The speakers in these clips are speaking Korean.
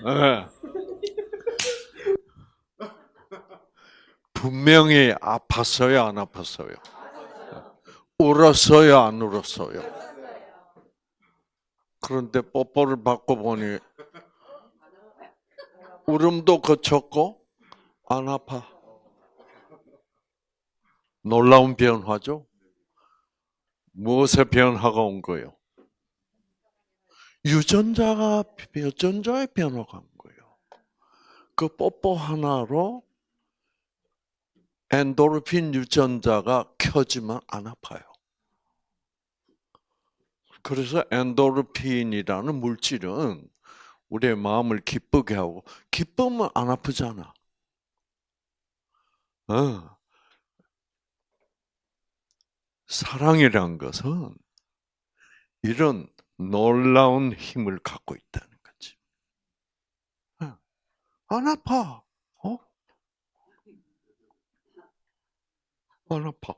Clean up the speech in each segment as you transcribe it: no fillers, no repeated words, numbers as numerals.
네. 분명히 아팠어요, 안 아팠어요? 울었어요, 안 울었어요? 그런데 뽀뽀를 받고 보니 울음도 그쳤고 안 아파. 놀라운 변화죠. 무엇의 변화가 온 거예요? 유전자의 변화가 온 거예요. 그 뽀뽀 하나로 엔도르핀 유전자가 켜지면 안 아파요. 그래서 엔도르핀이라는 물질은 우리의 마음을 기쁘게 하고, 기쁘면 안 아프잖아. 사랑이란 것은 이런 놀라운 힘을 갖고 있다는 거지. 안 아파. 안 아파.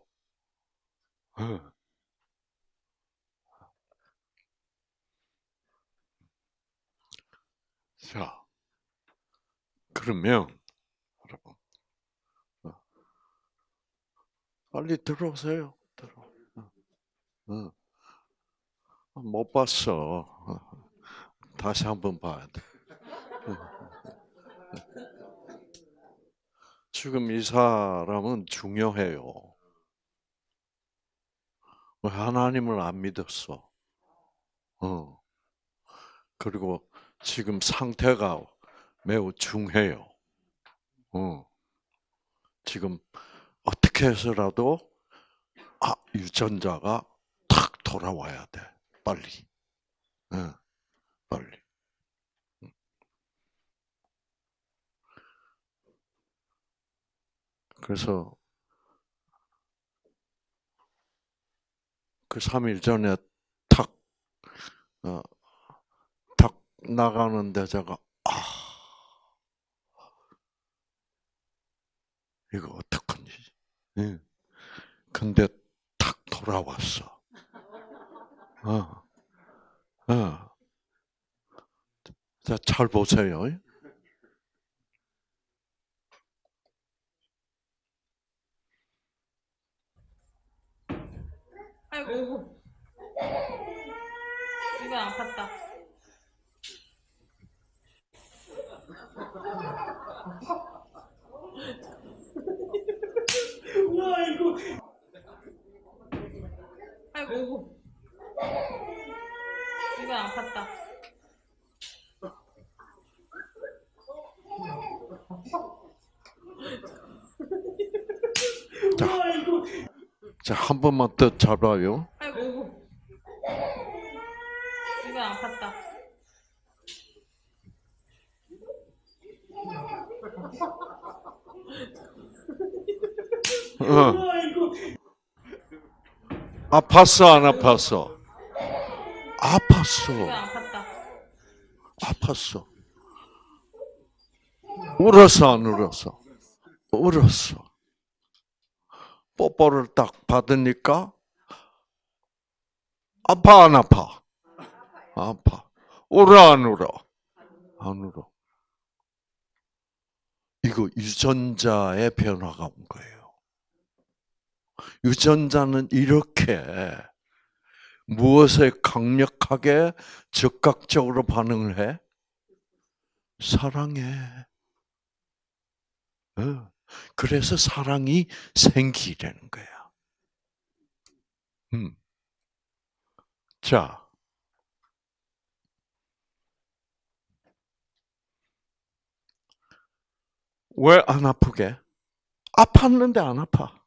자, 그러면 여러분, 빨리 들어오세요. 못 봤어. 다시 한번 봐야 돼. 지금 이 사람은 중요해요. 하나님을 안 믿었어. 그리고 지금 상태가 매우 중해요. 지금 어떻게 해서라도 유전자가 탁 돌아와야 돼. 빨리. 빨리. 그래서 그 3일 전에 탁, 탁 나가는데 제가, 이거 어떡하니. 근데 탁 돌아왔어. 자, 잘 보세요. 아이고, 이건 아팠다. 와, 이거. 아이고, 이건 아팠다. 자, 한 번만 더 잡아요. 아이고, 이건 아팠다. 아팠어, 안 아팠어? 아팠어. 이건 아팠다. 아팠어. 울었어, 안 울었어? 울었어. 뽀뽀를 딱 받으니까 아파, 안 아파? 아파. 울어, 안 울어? 안 울어. 이거 유전자의 변화가 온 거예요. 유전자는 이렇게 무엇에 강력하게 즉각적으로 반응을 해? 사랑해. 그래서 사랑이 생기려는 거야. 자, 왜 안 아프게? 아팠는데 안 아파.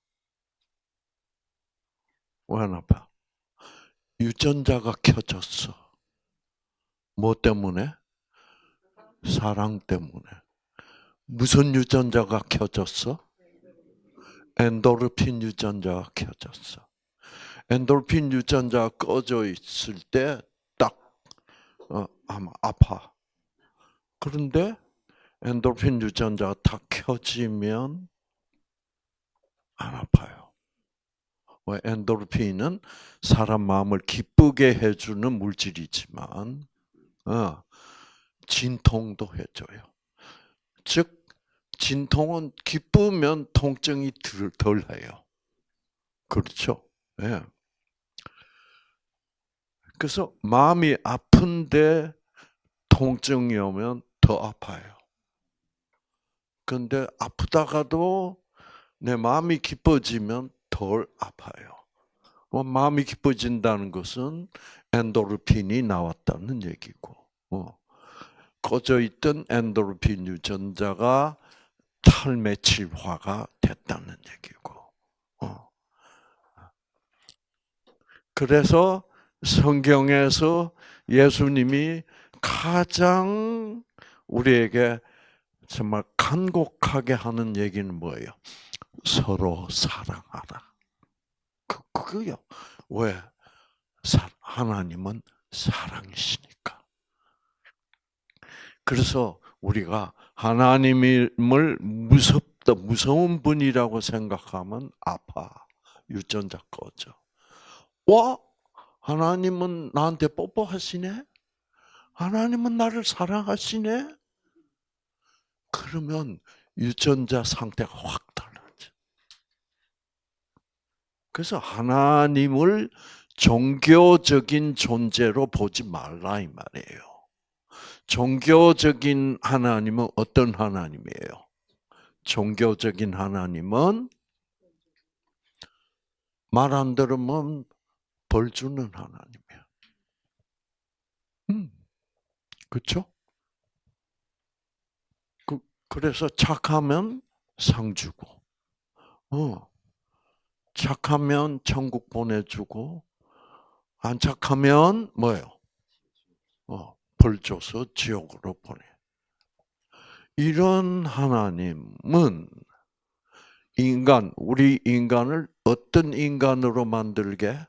왜 안 아파? 유전자가 켜졌어. 뭐 때문에? 사랑 때문에. 무슨 유전자가 켜졌어? 엔도르핀 유전자가 켜졌어. 엔도르핀 유전자가 꺼져 있을 때 딱 아마 아파. 그런데 엔도르핀 유전자가 다 켜지면 안 아파요. 왜? 엔도르핀은 사람 마음을 기쁘게 해주는 물질이지만 진통도 해줘요. 즉 진통은 기쁘면 통증이 덜해요. 그렇죠? 예. 그래서 마음이 아픈데 통증이 오면 더 아파요. 근데 아프다가도 내 마음이 기뻐지면 덜 아파요. 마음이 기뻐진다는 것은 엔도르핀이 나왔다는 얘기고, 꺼져 있던 엔도르핀 유전자가 탈메칠화가 됐다는 얘기고. 그래서 성경에서 예수님이 가장 우리에게 정말 간곡하게 하는 얘기는 뭐예요? 서로 사랑하라. 그거요. 왜? 하나님은 사랑이시니까. 그래서 우리가 하나님을 무서운 분이라고 생각하면 아파. 유전자 꺼져. 와? 하나님은 나한테 뽀뽀하시네? 하나님은 나를 사랑하시네? 그러면 유전자 상태가 확 달라져. 그래서 하나님을 종교적인 존재로 보지 말라 이 말이에요. 종교적인 하나님은 어떤 하나님이에요? 종교적인 하나님은 말 안 들으면 벌 주는 하나님이야. 그렇죠? 그래서 착하면 상 주고, 착하면 천국 보내주고, 안 착하면 뭐예요? 벌 줘서 지옥으로 보내. 이런 하나님은 우리 인간을 어떤 인간으로 만들게?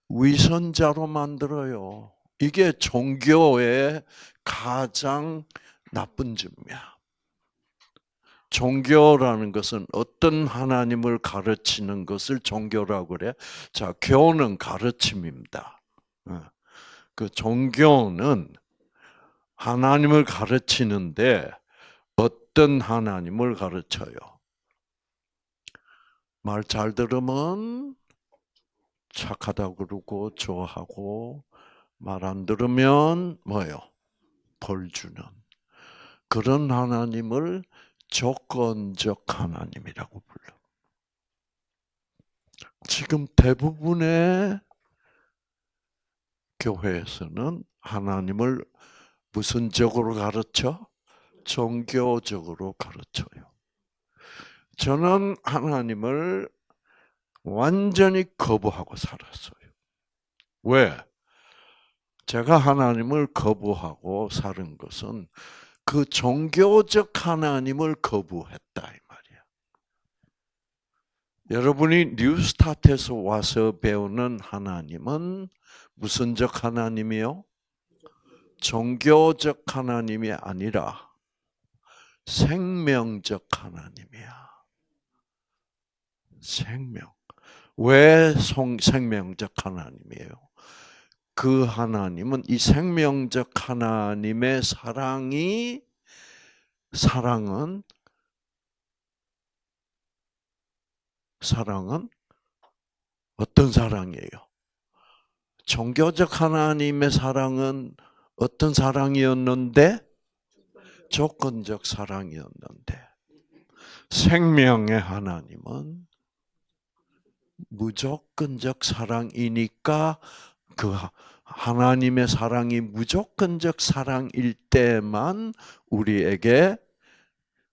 위선자로 만들어요. 이게 종교의 가장 나쁜 점이야. 종교라는 것은 어떤 하나님을 가르치는 것을 종교라고 그래? 자, 교는 가르침입니다. 그 종교는 하나님을 가르치는데 어떤 하나님을 가르쳐요? 말 잘 들으면 착하다고 그러고 좋아하고 말 안 들으면 뭐예요? 벌 주는 그런 하나님을 조건적 하나님이라고 불러. 지금 대부분의 교회에서는 하나님을 무슨 적으로 가르쳐? 종교적으로 가르쳐요. 저는 하나님을 완전히 거부하고 살았어요. 왜? 제가 하나님을 거부하고 사는 것은 그 종교적 하나님을 거부했다 이 말이야. 여러분이 뉴스타트에서 와서 배우는 하나님은 무슨 적 하나님이요? 종교적 하나님이 아니라 생명적 하나님이야. 생명. 왜 생명적 하나님이에요? 그 하나님은 이 생명적 하나님의 사랑은 어떤 사랑이에요? 종교적 하나님의 사랑은 어떤 사랑이었는데? 조건적 사랑이었는데 생명의 하나님은 무조건적 사랑이니까 그 하나님의 사랑이 무조건적 사랑일 때만 우리에게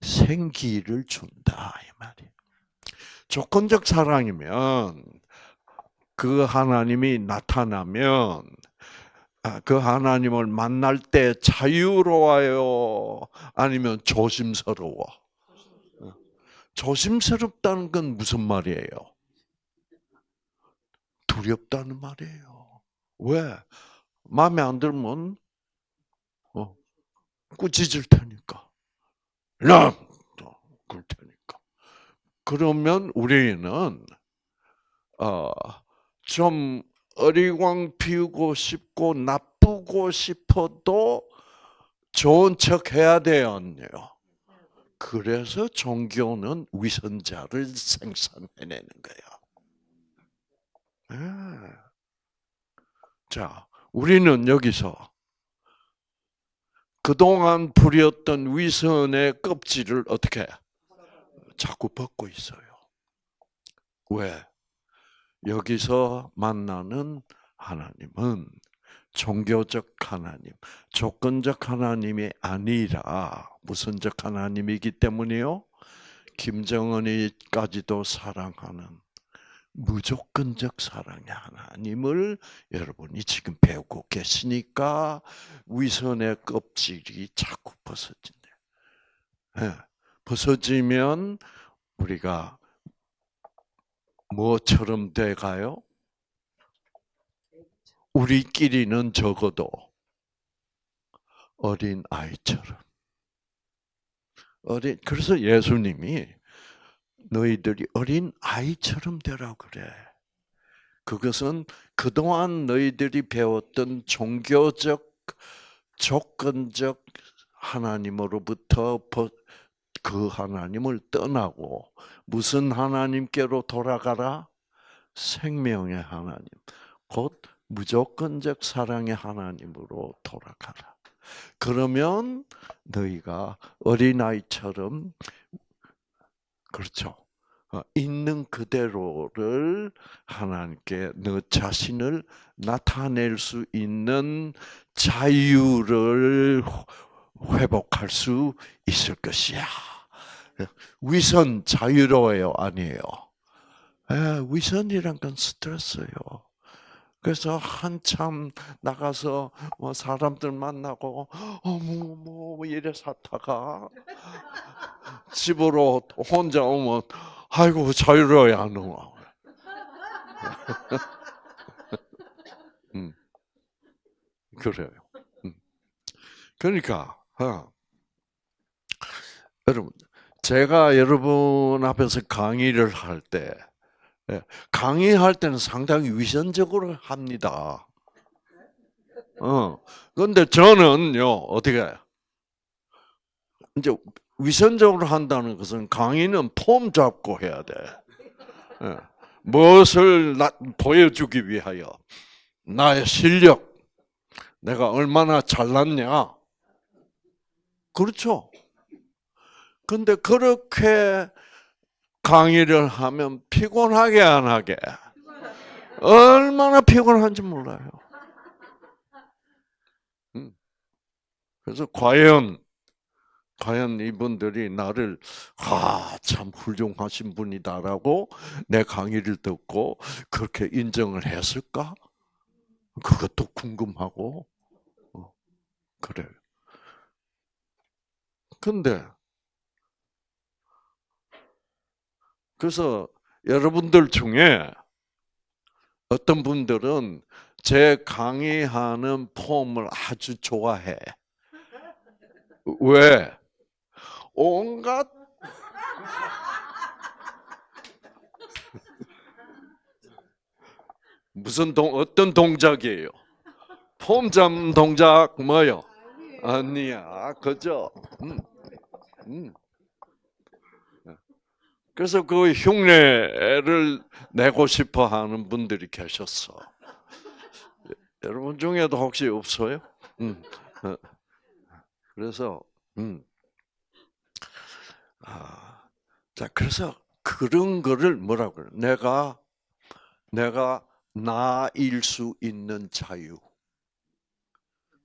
생기를 준다 이 말이에요. 조건적 사랑이면 그 하나님이 나타나면 그 하나님을 만날 때 자유로워요? 아니면 조심스러워? 조심스럽다는 건 무슨 말이에요? 두렵다는 말이에요. 왜? 마음에 안 들면 꾸짖을 테니까. 그럴 테니까. 그러면 우리는 좀 어리광 피우고 싶고 나쁘고 싶어도 좋은 척 해야 돼요. 그래서 종교는 위선자를 생산해내는 거야. 네. 자, 우리는 여기서 그동안 부렸던 위선의 껍질을 어떻게 자꾸 벗고 있어요. 왜? 여기서 만나는 하나님은 종교적 하나님, 조건적 하나님이 아니라 무선적 하나님이기 때문이요. 김정은이까지도 사랑하는 무조건적 사랑의 하나님을 여러분이 지금 배우고 계시니까 위선의 껍질이 자꾸 벗어진대요. 네. 벗어지면 우리가 뭐처럼 돼가요? 우리끼리는 적어도 어린 아이처럼. 그래서 예수님이 너희들이 어린 아이처럼 되라 그래. 그것은 그동안 너희들이 배웠던 종교적, 조건적 하나님으로부터 그 하나님을 떠나고 무슨 하나님께로 돌아가라? 생명의 하나님, 곧 무조건적 사랑의 하나님으로 돌아가라. 그러면 너희가 어린아이처럼, 그렇죠, 있는 그대로를 하나님께 너 자신을 나타낼 수 있는 자유를 회복할 수 있을 것이야. 위선 자유로워요, 아니에요? 위선이란 건 스트레스예요. 그래서 한참 나가서 뭐 사람들 만나고 뭐 이래 샀다가 집으로 혼자 오면 아이고 자유로워야 너. 그래요. 그러니까 여러분, 제가 여러분 앞에서 강의를 할 때, 강의할 때는 상당히 위선적으로 합니다. 그런데 저는요, 어떻게 해요? 이제 위선적으로 한다는 것은 강의는 폼 잡고 해야 돼. 무엇을 보여주기 위하여? 나의 실력, 내가 얼마나 잘났냐? 그렇죠? 근데 그렇게 강의를 하면 피곤하게 안 하게? 얼마나 피곤한지 몰라요. 그래서 과연 이분들이 나를 참 훌륭하신 분이다라고 내 강의를 듣고 그렇게 인정을 했을까? 그것도 궁금하고 그래요. 근데 그래서 여러분들 중에 어떤 분들은 제 강의하는 폼을 아주 좋아해. 왜? 온갖 어떤 동작이에요? 폼 잡는 동작 뭐요? 아니야, 그죠? 그래서 그 흉내를 내고 싶어 하는 분들이 계셨어. 여러분 중에도 혹시 없어요? 그래서, 자, 그래서 그런 거를 뭐라고 그래? 내가 나일 수 있는 자유.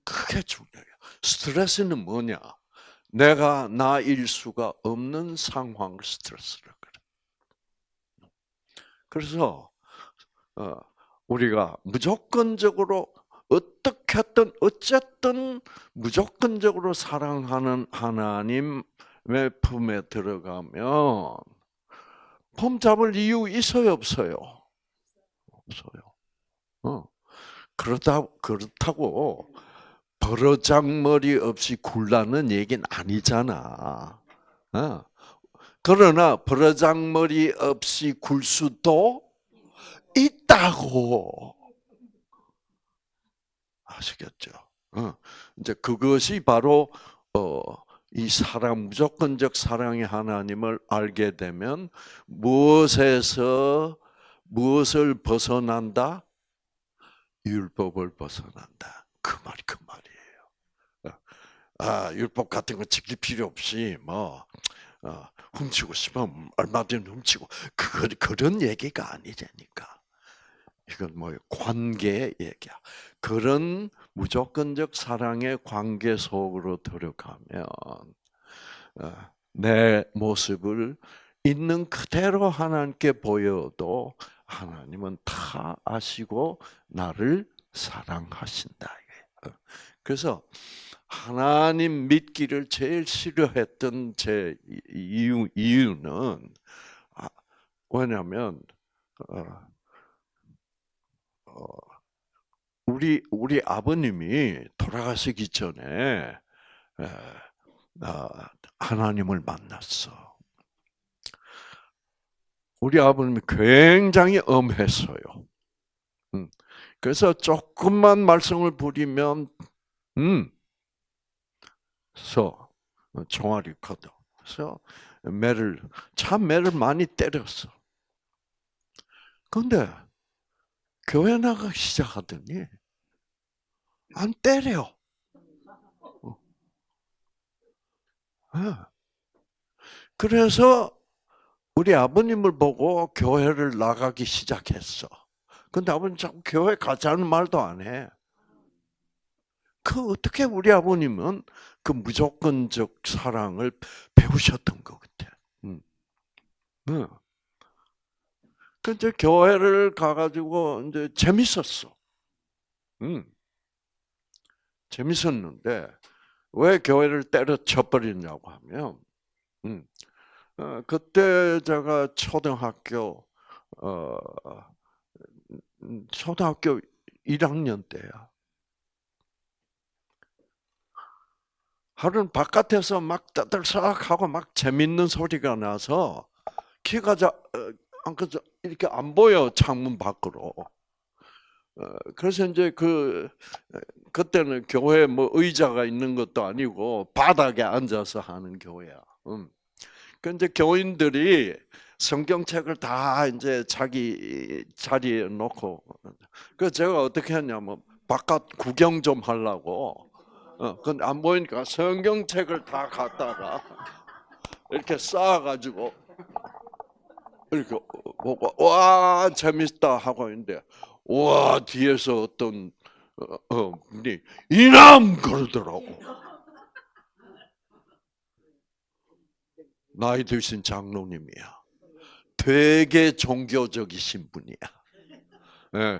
그게 중요해요. 스트레스는 뭐냐? 내가 나일 수가 없는 상황을 스트레스라 그래. 그래서 우리가 무조건적으로 어떻게든 어쨌든 무조건적으로 사랑하는 하나님의 품에 들어가면 폼 잡을 이유 있어요, 없어요? 없어요. 그렇다고 버르장머리 없이 굴라는 얘기는 아니잖아. 그러나 버르장머리 없이 굴 수도 있다고. 아시겠죠? 이제 그것이 바로 이 사랑, 무조건적 사랑의 하나님을 알게 되면 무엇을 벗어난다? 율법을 벗어난다. 그 말이에요. 율법 같은 거 지킬 필요 없이 훔치고 싶으면 얼마든지 훔치고 그런 얘기가 아니라니까. 이건 뭐예요? 관계의 얘기야. 그런 무조건적 사랑의 관계 속으로 들어가면 내 모습을 있는 그대로 하나님께 보여도 하나님은 다 아시고 나를 사랑하신다. 그래서 하나님 믿기를 제일 싫어했던 제 이유는 왜냐하면 우리 아버님이 돌아가시기 전에 하나님을 만났어. 우리 아버님이 굉장히 엄했어요. 그래서 조금만 말썽을 부리면 총알이 커도. 그래서 매를 많이 때렸어. 그런데 교회 나가기 시작하더니 안 때려. 그래서 우리 아버님을 보고 교회를 나가기 시작했어. 근데 아버님 자꾸 교회 가자는 말도 안 해. 어떻게 우리 아버님은 그 무조건적 사랑을 배우셨던 것 같아. 그 이제 교회를 가가지고 이제 재밌었어. 재밌었는데 왜 교회를 때려쳐 버리냐고 하면, 그때 제가 초등학교 1학년 때야. 하루는 바깥에서 막 떠들썩하고 막 재밌는 소리가 나서 키가 이렇게 안 보여, 창문 밖으로. 그래서 이제 그때는 교회 뭐 의자가 있는 것도 아니고 바닥에 앉아서 하는 교회야. 그 이제 교인들이 성경책을 다 이제 자기 자리에 놓고, 그 제가 어떻게 했냐면 바깥 구경 좀 하려고, 근데 안 보이니까 성경책을 다 갖다가 이렇게 쌓아가지고 이렇게 보고 와 재밌다 하고 있는데, 와 뒤에서 어떤 분이 이남 그러더라고. 나이 드신 장로님이야. 되게 종교적이신 분이야. 네,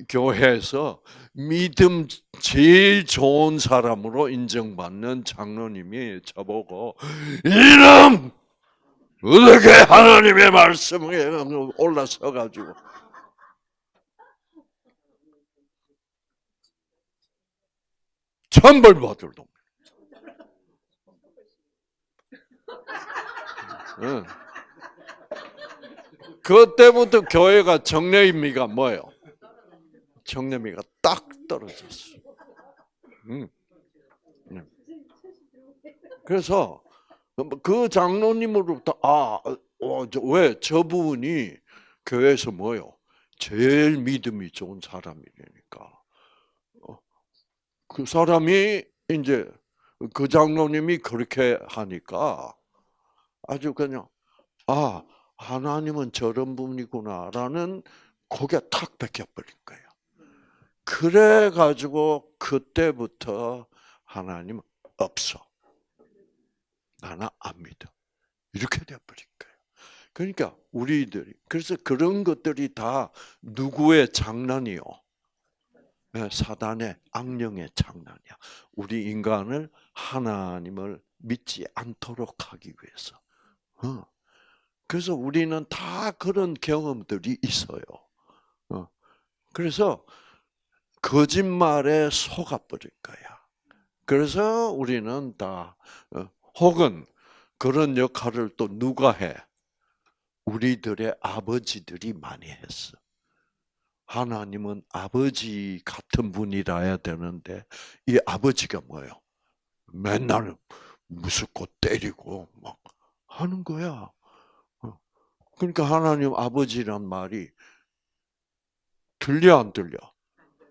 교회에서 믿음 제일 좋은 사람으로 인정받는 장로님이 저보고 이놈! 어떻게 하나님의 말씀에 올라서가지고 천벌 받을 놈. 응. 그때부터 교회가 정례의미가 뭐예요? 정례미가 딱 떨어졌어. 그래서 그 장로님으로부터 왜 저분이 교회에서 뭐요? 제일 믿음이 좋은 사람이니까 그 사람이 이제 그 장로님이 그렇게 하니까 아주 그냥 하나님은 저런 분이구나라는 고개 탁 베껴버린 거예요. 그래가지고 그때부터 하나님 없어. 나는 안 믿어. 이렇게 되어버린 거예요. 그러니까 우리들이 그래서 그런 것들이 다 누구의 장난이요? 사단의 악령의 장난이야. 우리 인간을 하나님을 믿지 않도록 하기 위해서. 그래서 우리는 다 그런 경험들이 있어요. 그래서 거짓말에 속아버릴 거야. 그래서 우리는 다 혹은 그런 역할을 또 누가 해? 우리들의 아버지들이 많이 했어. 하나님은 아버지 같은 분이라야 되는데 이 아버지가 뭐예요? 맨날 무섭고 때리고 막 하는 거야. 그러니까 하나님 아버지란 말이 들려 안 들려?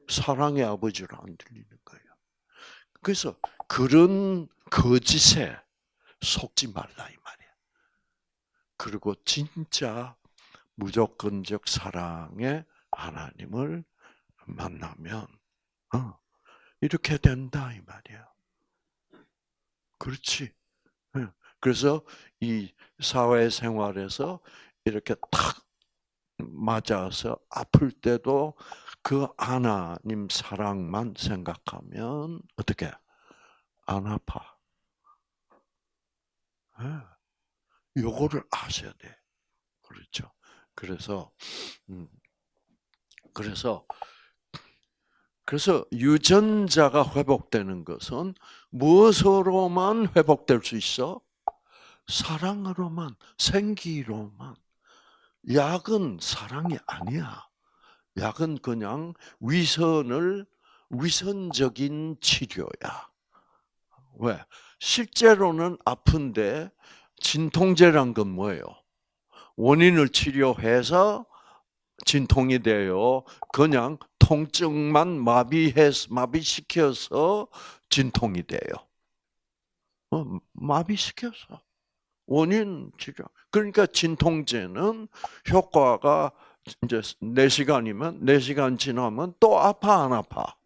사랑의 아버지로 안 들리는 거예요. 그래서 그런 거짓에 속지 말라 이 말이야. 그리고 진짜 무조건적 사랑의 하나님을 만나면 이렇게 된다 이 말이야. 그렇지. 그래서 이 사회생활에서 이렇게 탁 맞아서 아플 때도 그 하나님 사랑만 생각하면 어떻게 안 아파. 요거를 아셔야 돼. 그렇죠. 그래서 음, 그래서 유전자가 회복되는 것은 무엇으로만 회복될 수 있어? 사랑으로만, 생기로만. 약은 사랑이 아니야. 약은 그냥 위선적인 치료야. 왜? 실제로는 아픈데 진통제란 건 뭐예요? 원인을 치료해서 진통이 돼요. 그냥 통증만 마비시켜서 진통이 돼요. 마비시켜서. 원인 치료. 그러니까 진통제는 효과가 이제 4시간이면 4시간 지나면 또 아파 안 아파?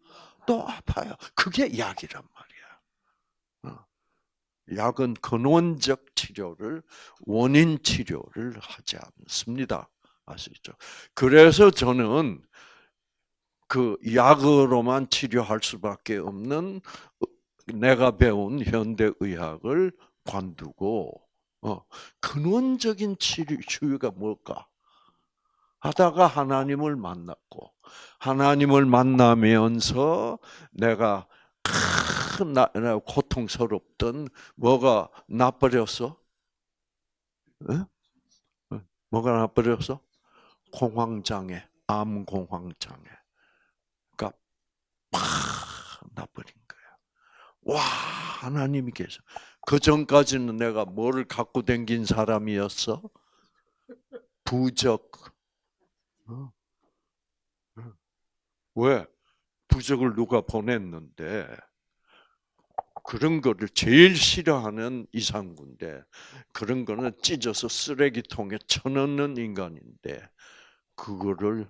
또 아파요. 그게 약이란 말이야. 약은 근원적 치료를 원인 치료를 하지 않습니다. 아시죠? 그래서 저는 그 약으로만 치료할 수밖에 없는 내가 배운 현대의학을 관두고 근원적인 치유가 뭘까? 하다가 하나님을 만났고 하나님을 만나면서 내가 큰 고통스럽던 뭐가 나버렸어? 뭐가 나버렸어? 공황장애, 암 공황장애. 그러니까 팍 나버린 거야. 와, 하나님이 계셔. 그 전까지는 내가 뭐를 갖고 댕긴 사람이었어? 부적. 왜? 부적을 누가 보냈는데 그런 거를 제일 싫어하는 이상구인데 그런 거는 찢어서 쓰레기통에 쳐넣는 인간인데 그거를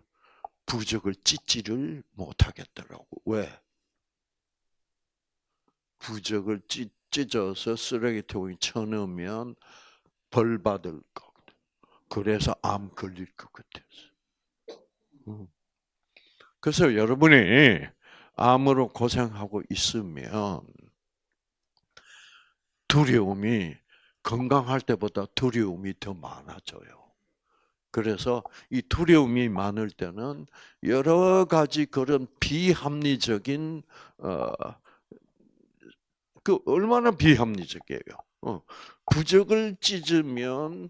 부적을 찢지를 못하겠더라고. 왜? 부적을 찢어서 쓰레기통에 쳐넣으면 벌 받을 거. 그래서 암 걸릴 것 같았어. 그래서 여러분이 암으로 고생하고 있으면 두려움이 건강할 때보다 두려움이 더 많아져요. 그래서 이 두려움이 많을 때는 여러 가지 그런 비합리적인 그 얼마나 비합리적이에요. 부적을 찢으면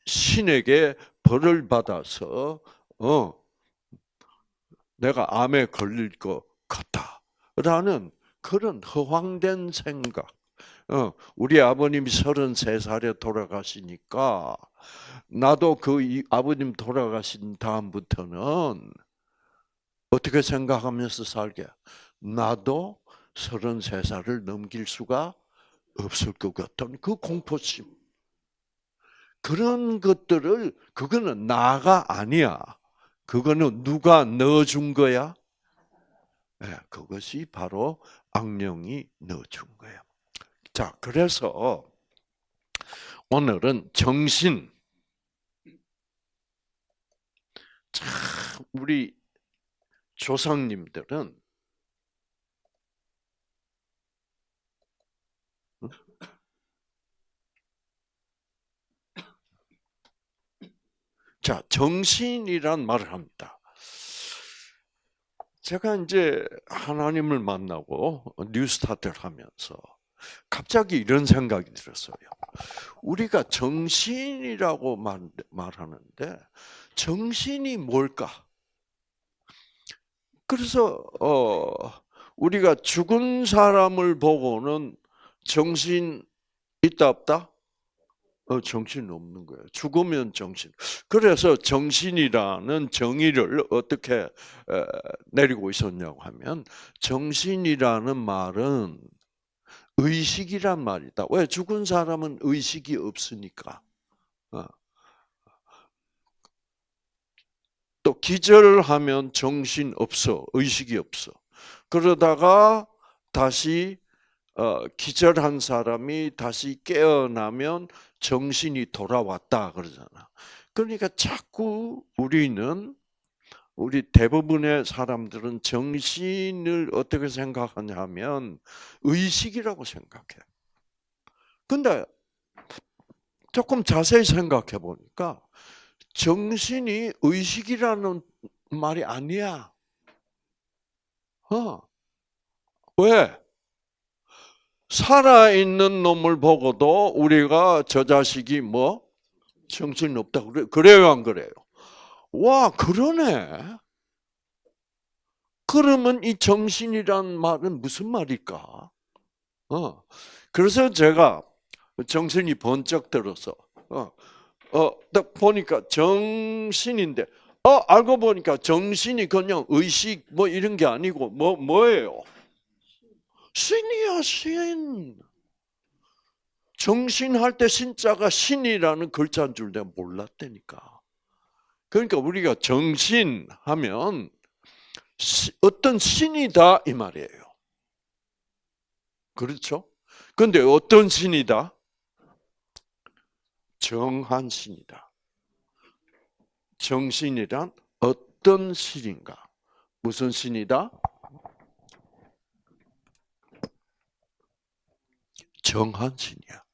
신에게 벌을 받아서 내가 암에 걸릴 것 같다라는 그런 허황된 생각. 우리 아버님이 33살에 돌아가시니까 나도 그 아버님 돌아가신 다음부터는 어떻게 생각하면서 살게? 나도 33살을 넘길 수가 없을 것 같은 그 공포심. 그런 것들을 그거는 나가 아니야. 그거는 누가 넣어준 거야? 네, 그것이 바로 악령이 넣어준 거예요. 자, 그래서 오늘은 정신. 참 우리 조상님들은 자, 정신이란 말을 합니다. 제가 이제 하나님을 만나고 뉴스타트를 하면서 갑자기 이런 생각이 들었어요. 우리가 정신이라고 말하는데 정신이 뭘까? 그래서 우리가 죽은 사람을 보고는 정신 있다 없다? 정신 없는 거예요. 죽으면 정신. 그래서 정신이라는 정의를 어떻게 내리고 있었냐고 하면 정신이라는 말은 의식이란 말이다. 왜? 죽은 사람은 의식이 없으니까. 어. 또 기절하면 정신 없어. 의식이 없어. 그러다가 다시 기절한 사람이 다시 깨어나면 정신이 돌아왔다 그러잖아. 그러니까 자꾸 우리 대부분의 사람들은 정신을 어떻게 생각하냐면 의식이라고 생각해. 근데 조금 자세히 생각해 보니까 정신이 의식이라는 말이 아니야. 왜? 살아있는 놈을 보고도 우리가 저 자식이 뭐 정신이 없다 그래요 안 그래요? 와 그러네. 그러면 이 정신이란 말은 무슨 말일까? 그래서 제가 정신이 번쩍 들어서 딱 보니까 정신인데 알고 보니까 정신이 그냥 의식 뭐 이런 게 아니고 뭐예요? 신이야 신. 정신할 때 신자가 신이라는 글자인 줄 내가 몰랐다니까. 그러니까 우리가 정신하면 어떤 신이다 이 말이에요. 그렇죠? 그런데 어떤 신이다? 정한 신이다. 정신이란 어떤 신인가? 무슨 신이다? 정한 신이야.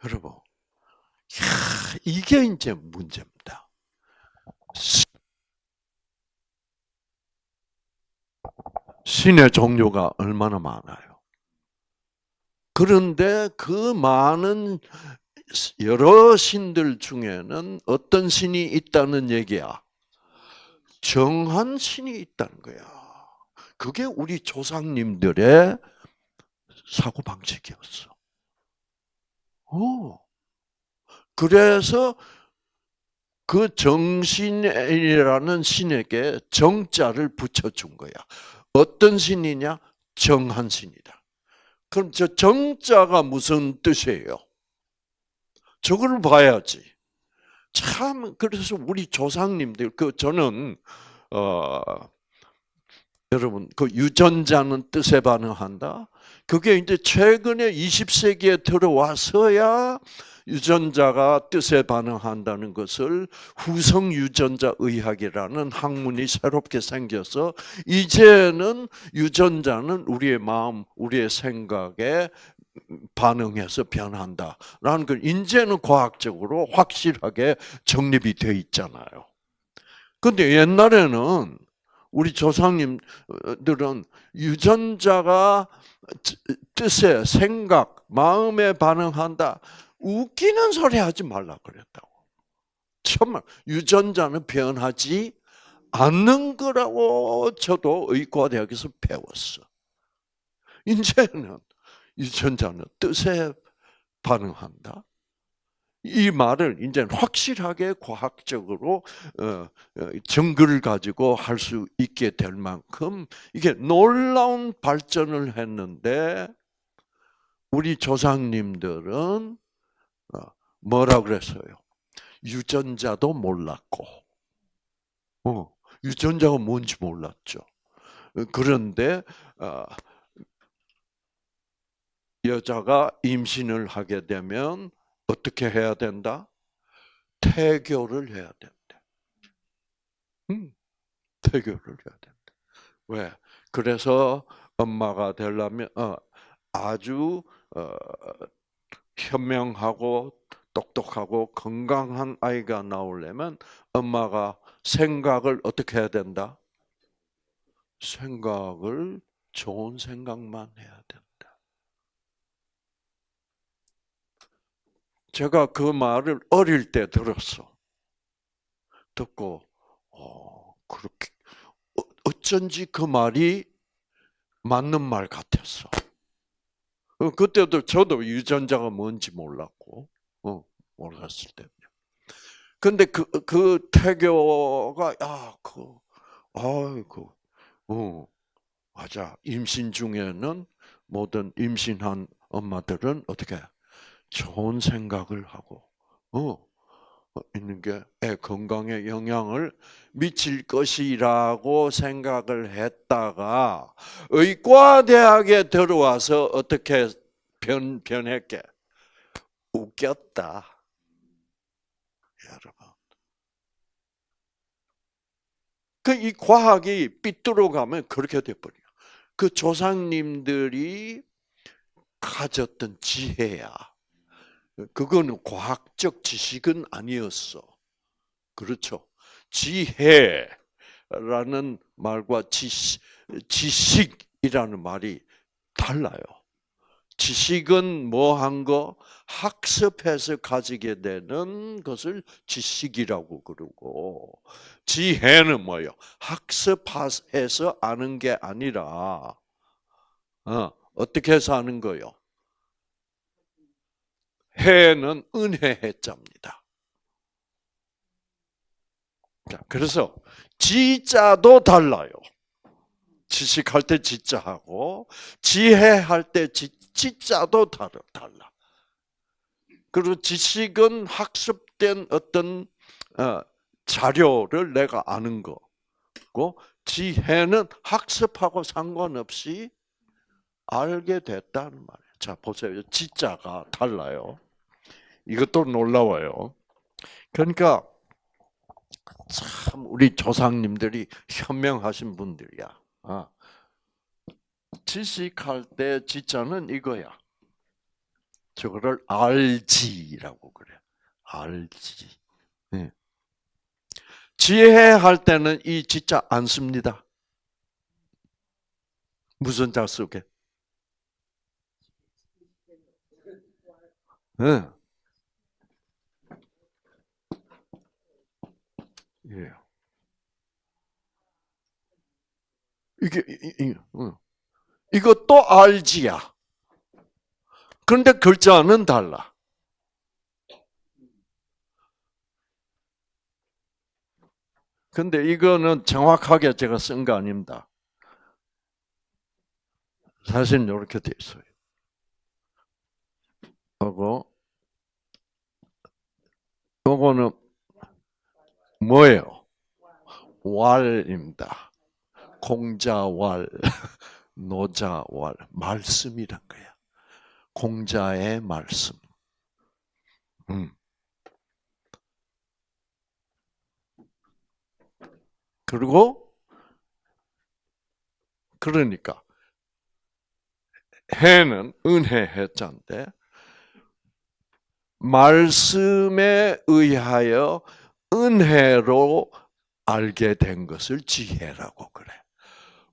여러분, 이게 이제 문제입니다. 신의 종류가 얼마나 많아요. 그런데 그 많은 여러 신들 중에는 어떤 신이 있다는 얘기야? 정한 신이 있다는 거야. 그게 우리 조상님들의 사고방식이었어. 그래서 그 정신이라는 신에게 정자를 붙여준 거야. 어떤 신이냐? 정한 신이다. 그럼 저 정자가 무슨 뜻이에요? 저걸 봐야지. 참 그래서 우리 조상님들 저는 여러분 그 유전자는 뜻에 반응한다. 그게 이제 최근에 20세기에 들어와서야 유전자가 뜻에 반응한다는 것을 후성 유전자 의학이라는 학문이 새롭게 생겨서 이제는 유전자는 우리의 마음, 우리의 생각에 반응해서 변한다라는 걸 이제는 과학적으로 확실하게 정립이 돼 있잖아요. 근데 옛날에는 우리 조상님들은 유전자가 뜻에, 생각, 마음에 반응한다. 웃기는 소리 하지 말라 그랬다고. 정말 유전자는 변하지 않는 거라고 저도 의과대학에서 배웠어. 이제는 유전자는 뜻에 반응한다. 이 말을 이제 확실하게 과학적으로 증거를 가지고 할 수 있게 될 만큼 이게 놀라운 발전을 했는데 우리 조상님들은 뭐라 그랬어요? 유전자도 몰랐고, 유전자가 뭔지 몰랐죠. 그런데 여자가 임신을 하게 되면 어떻게 해야 된다? 태교를 해야 된다. 태교를 해야 된다. 왜? 그래서 엄마가 되려면 아주 현명하고 똑똑하고 건강한 아이가 나오려면 엄마가 생각을 어떻게 해야 된다? 생각을 좋은 생각만 해야 된다. 제가 그 말을 어릴 때 들었어. 듣고 그렇게 어쩐지 그 말이 맞는 말 같았어. 그때도 저도 유전자가 뭔지 몰랐고, 몰랐을 때. 근데 그 태교가, 맞아. 임신 중에는 모든 임신한 엄마들은 어떻게 좋은 생각을 하고, 있는 게 애 건강에 영향을 미칠 것이라고 생각을 했다가 의과대학에 들어와서 어떻게 변했게 웃겼다. 여러분. 이 과학이 삐뚤어가면 그렇게 돼버려. 그 조상님들이 가졌던 지혜야. 그거는 과학적 지식은 아니었어. 그렇죠. 지혜라는 말과 지식이라는 말이 달라요. 지식은 뭐 한 거? 학습해서 가지게 되는 것을 지식이라고 그러고, 지혜는 뭐예요? 학습해서 아는 게 아니라, 어떻게 해서 아는 거요? 해는 은혜 해자입니다. 그래서 지자도 달라요. 지식할 때 지자하고 지혜할 때 지자도 달라. 그리고 지식은 학습된 어떤 자료를 내가 아는 거고, 지혜는 학습하고 상관없이 알게 됐다는 말이에요. 자, 보세요. 지자가 달라요. 이것도 놀라워요. 그러니까 참 우리 조상님들이 현명하신 분들이야. 지식할 때 지자는 이거야. 저거를 알지라고 그래. 알지. 네. 지혜할 때는 이 지자 안 씁니다. 무슨 자 쓰게? 네. 예. 이것도 알지야. 그런데 글자는 달라. 근데 이거는 정확하게 제가 쓴 거 아닙니다. 사실 이렇게 돼 있어요. 요거는 뭐예요? 왈입니다. 공자왈, 노자왈, 말씀이란 거야. 공자의 말씀. 그리고 그러니까 해는 은혜 해자인데 말씀에 의하여 은혜로 알게 된 것을 지혜라고 그래.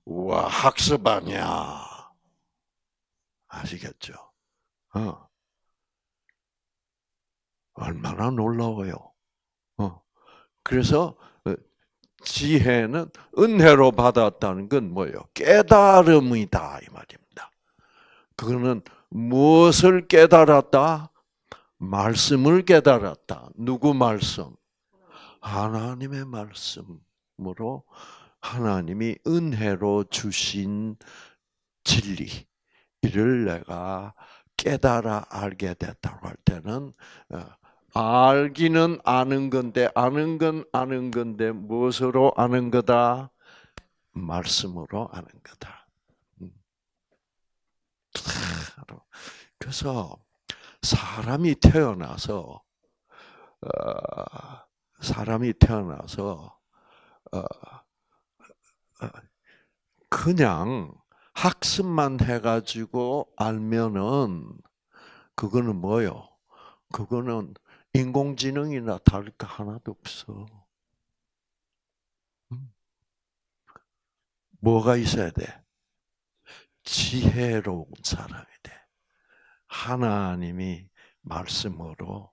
우와, 학습 아니야. 아시겠죠? 얼마나 놀라워요. 그래서 지혜는 은혜로 받았다는 건 뭐예요? 깨달음이다 이 말입니다. 그거는 무엇을 깨달았다? 말씀을 깨달았다. 누구 말씀? 하나님의 말씀으로 하나님이 은혜로 주신 진리 이를 내가 깨달아 알게 됐다고 할 때는 알기는 아는 건데 아는 건 아는 건데 무엇으로 아는 거다? 말씀으로 아는 거다. 그래서 사람이 태어나서 그냥 학습만 해가지고 알면은 그거는 뭐요? 그거는 인공지능이나 다를 거 하나도 없어. 뭐가 있어야 돼? 지혜로운 사람이 돼. 하나님이 말씀으로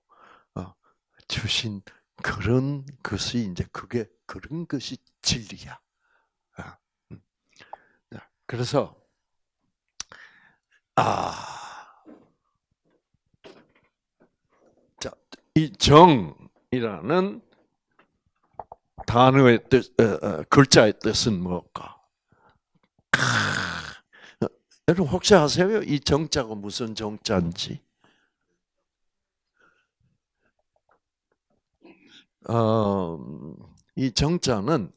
주신 그런 것이 이제 그런 것이 진리야. 아, 그래서 자, 이 정이라는 단어의 뜻, 글자의 뜻은 뭘까? 여러분 혹시 아세요? 이 정자가 무슨 정자인지? 이 정자는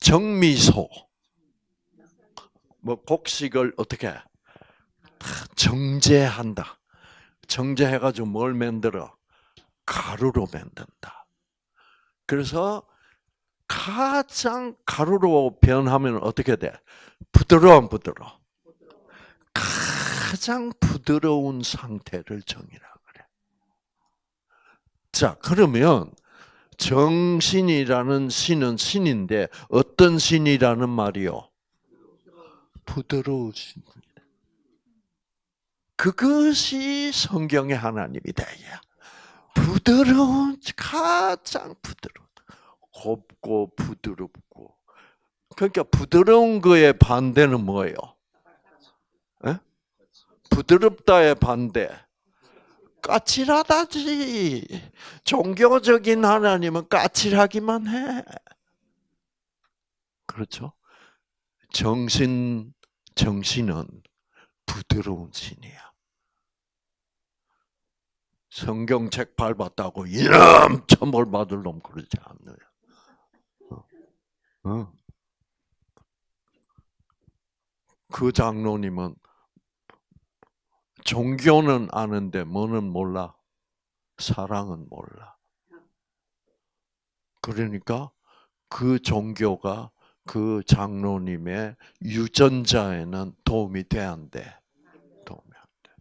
정미소, 뭐 곡식을 어떻게 정제한다. 정제해가지고 뭘 만들어? 가루로 만든다. 그래서 가장 가루로 변하면 어떻게 돼? 부드러워. 가장 부드러운 상태를 정이라 그래. 자, 그러면 정신이라는 신은 신인데 어떤 신이라는 말이요? 부드러우신. 그것이 성경의 하나님이다. 부드러운, 가장 부드러운, 곱고 부드럽고. 그러니까 부드러운 거의 반대는 뭐예요? 에? 부드럽다의 반대. 까칠하다지. 종교적인 하나님은 까칠하기만 해. 그렇죠? 정신은 부드러운 신이야. 성경책 밟았다고 이놈 천벌 받을 놈 그러지 않아요. 그 장로님은 종교는 아는데 뭐는 몰라? 사랑은 몰라. 그러니까 그 종교가 그 장로님의 유전자에는 도움이 돼, 안 돼? 도움이 안 돼.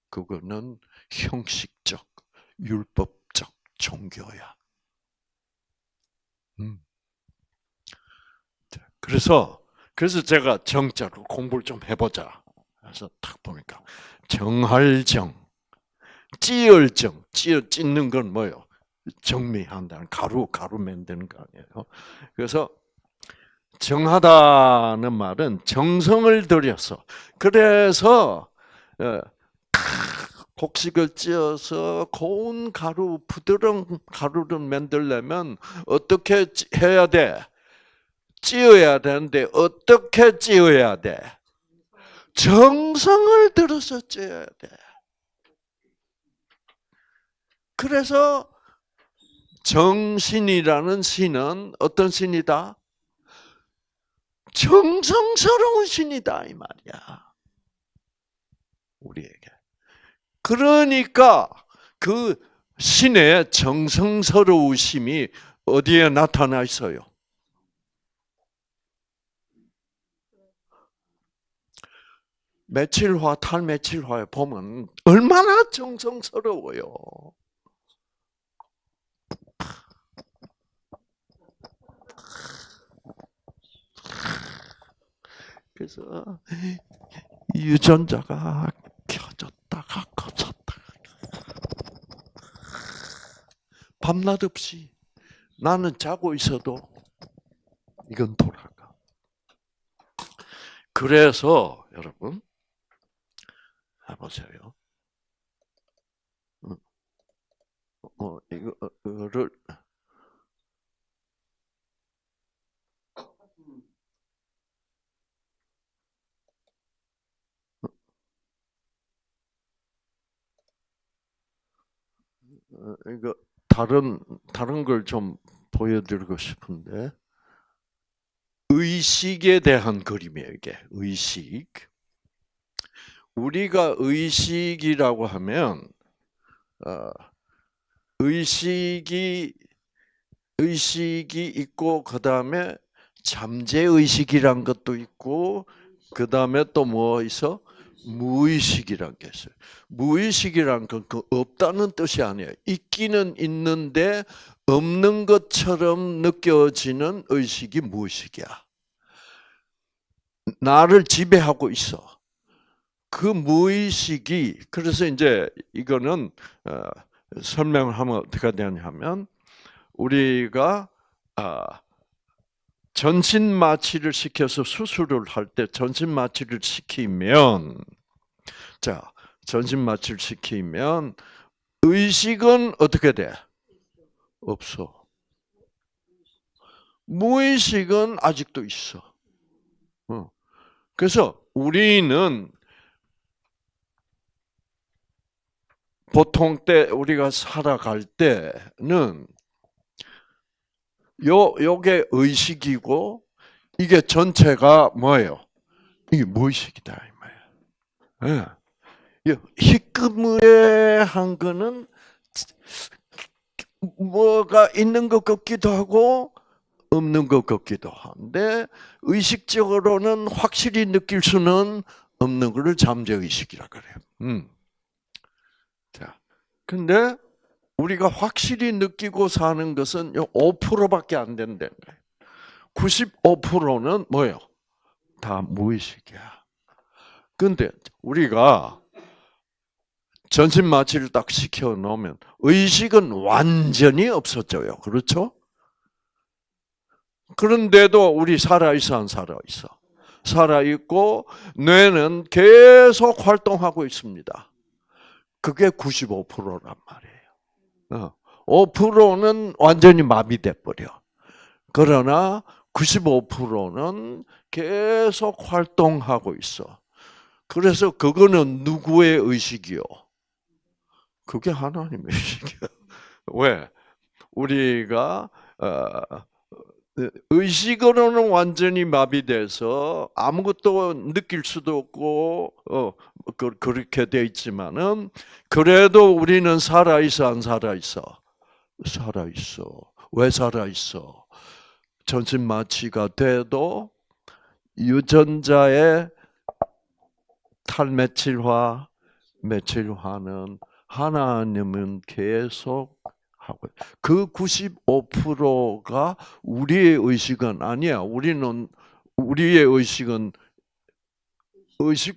그거는 형식적, 율법적 종교야. 그래서 제가 정자로 공부를 좀 해보자. 그래서 딱 보니까 정할정, 찌을정, 찢는 건 뭐예요? 정미한다는 가루 만드는 거 아니에요. 그래서 정하다는 말은 정성을 들여서, 그래서 곡식을 찧어서 고운 가루, 부드러운 가루를 만들려면 어떻게 해야 돼? 찧어야 되는데 어떻게 찧어야 돼? 정성을 들여서 찧어야 돼. 그래서 정신이라는 신은 어떤 신이다? 정성스러운 신이다 이 말이야. 우리에게. 그러니까 그 신의 정성스러우심이 어디에 나타나 있어요? 메칠화, 탈메칠화에 보면 얼마나 정성스러워요. 그래서 유전자가 켜졌다가 꺼졌다가 밤낮 없이 나는 자고 있어도 이건 돌아가. 그래서 여러분 해보세요. 이거를 이거 다른 걸 좀 보여드리고 싶은데 의식에 대한 그림이에요. 이게 의식. 우리가 의식이라고 하면 의식이 있고 그 다음에 잠재 의식이란 것도 있고 그 다음에 또 뭐 있어? 무의식이란 게 있어요. 무의식이란 건 그 없다는 뜻이 아니에요. 있기는 있는데 없는 것처럼 느껴지는 의식이 무의식이야. 나를 지배하고 있어. 그 무의식이, 그래서 이제 이거는 설명을 하면 어떻게 되냐면 우리가 전신 마취를 시켜서 수술을 할 때 전신 마취를 시키면 전신 마취를 시키면 의식은 어떻게 돼? 없어. 무의식은 아직도 있어. 그래서 우리는 보통 때 우리가 살아갈 때는 요게 의식이고 이게 전체가 뭐예요? 이게 무의식이다 이 말이야. 예. 희끄무레한 거는 뭐가 있는 것 같기도 하고 없는 것 같기도 한데 의식적으로는 확실히 느낄 수는 없는 것을 잠재의식이라 그래요. 자, 근데 우리가 확실히 느끼고 사는 것은 5%밖에 안 된다는 거예요. 95%는 뭐예요? 다 무의식이야. 근데 우리가 전신 마취를 딱 시켜 놓으면 의식은 완전히 없어져요. 그렇죠? 그런데도 우리 살아있어, 안 살아있어? 살아있고, 뇌는 계속 활동하고 있습니다. 그게 95%란 말이에요. 5%는 완전히 마비돼 버려. 그러나 95%는 계속 활동하고 있어. 그래서 그거는 누구의 의식이요? 그게 하나님의 의식이야. 왜? 우리가 의식으로는 완전히 마비돼서 아무것도 느낄 수도 없고 그렇게 돼 있지만은 그래도 우리는 살아 있어 안 살아 있어? 살아 있어. 왜 살아 있어? 전신 마취가 돼도 유전자의 탈메칠화, 메칠화는 하나님은 계속 하고 그 95%가 우리의 의식은 아니야. 우리의 의식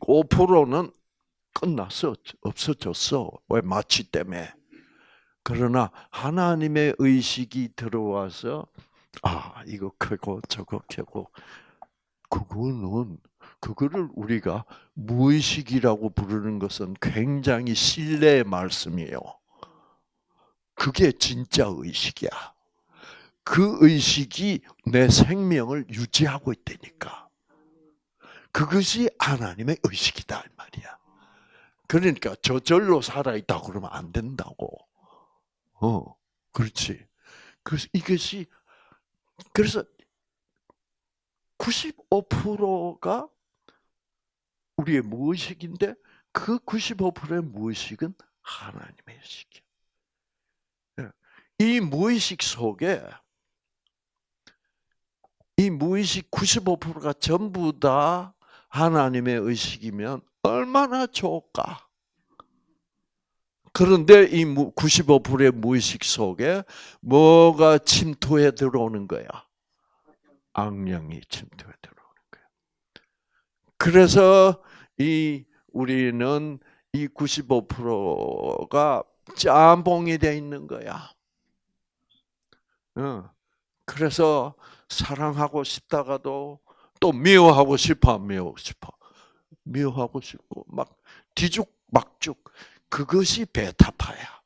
5%는 끝났어. 없어졌어. 왜 마취 때문에. 그러나 하나님의 의식이 들어와서 이거 켜고 저거 켜고 그거를 우리가 무의식이라고 부르는 것은 굉장히 신뢰의 말씀이에요. 그게 진짜 의식이야. 그 의식이 내 생명을 유지하고 있다니까. 그것이 하나님의 의식이다 이 말이야. 그러니까 저절로 살아있다 그러면 안 된다고. 그렇지. 그래서 95%가 우리의 무의식인데 그 95%의 무의식은 하나님의 의식이야. 이 무의식 속에 이 무의식 95%가 전부 다 하나님의 의식이면 얼마나 좋을까? 그런데 이 95%의 무의식 속에 뭐가 침투해 들어오는 거야? 악령이 침투해 들어오는 거야. 그래서 우리는 이 95%가 짬뽕이 돼 있는 거야. 그래서 사랑하고 싶다가도 또 미워하고 싶어, 안 미워하고 싶어. 미워하고 싶고 막 뒤죽막죽. 그것이 베타파야.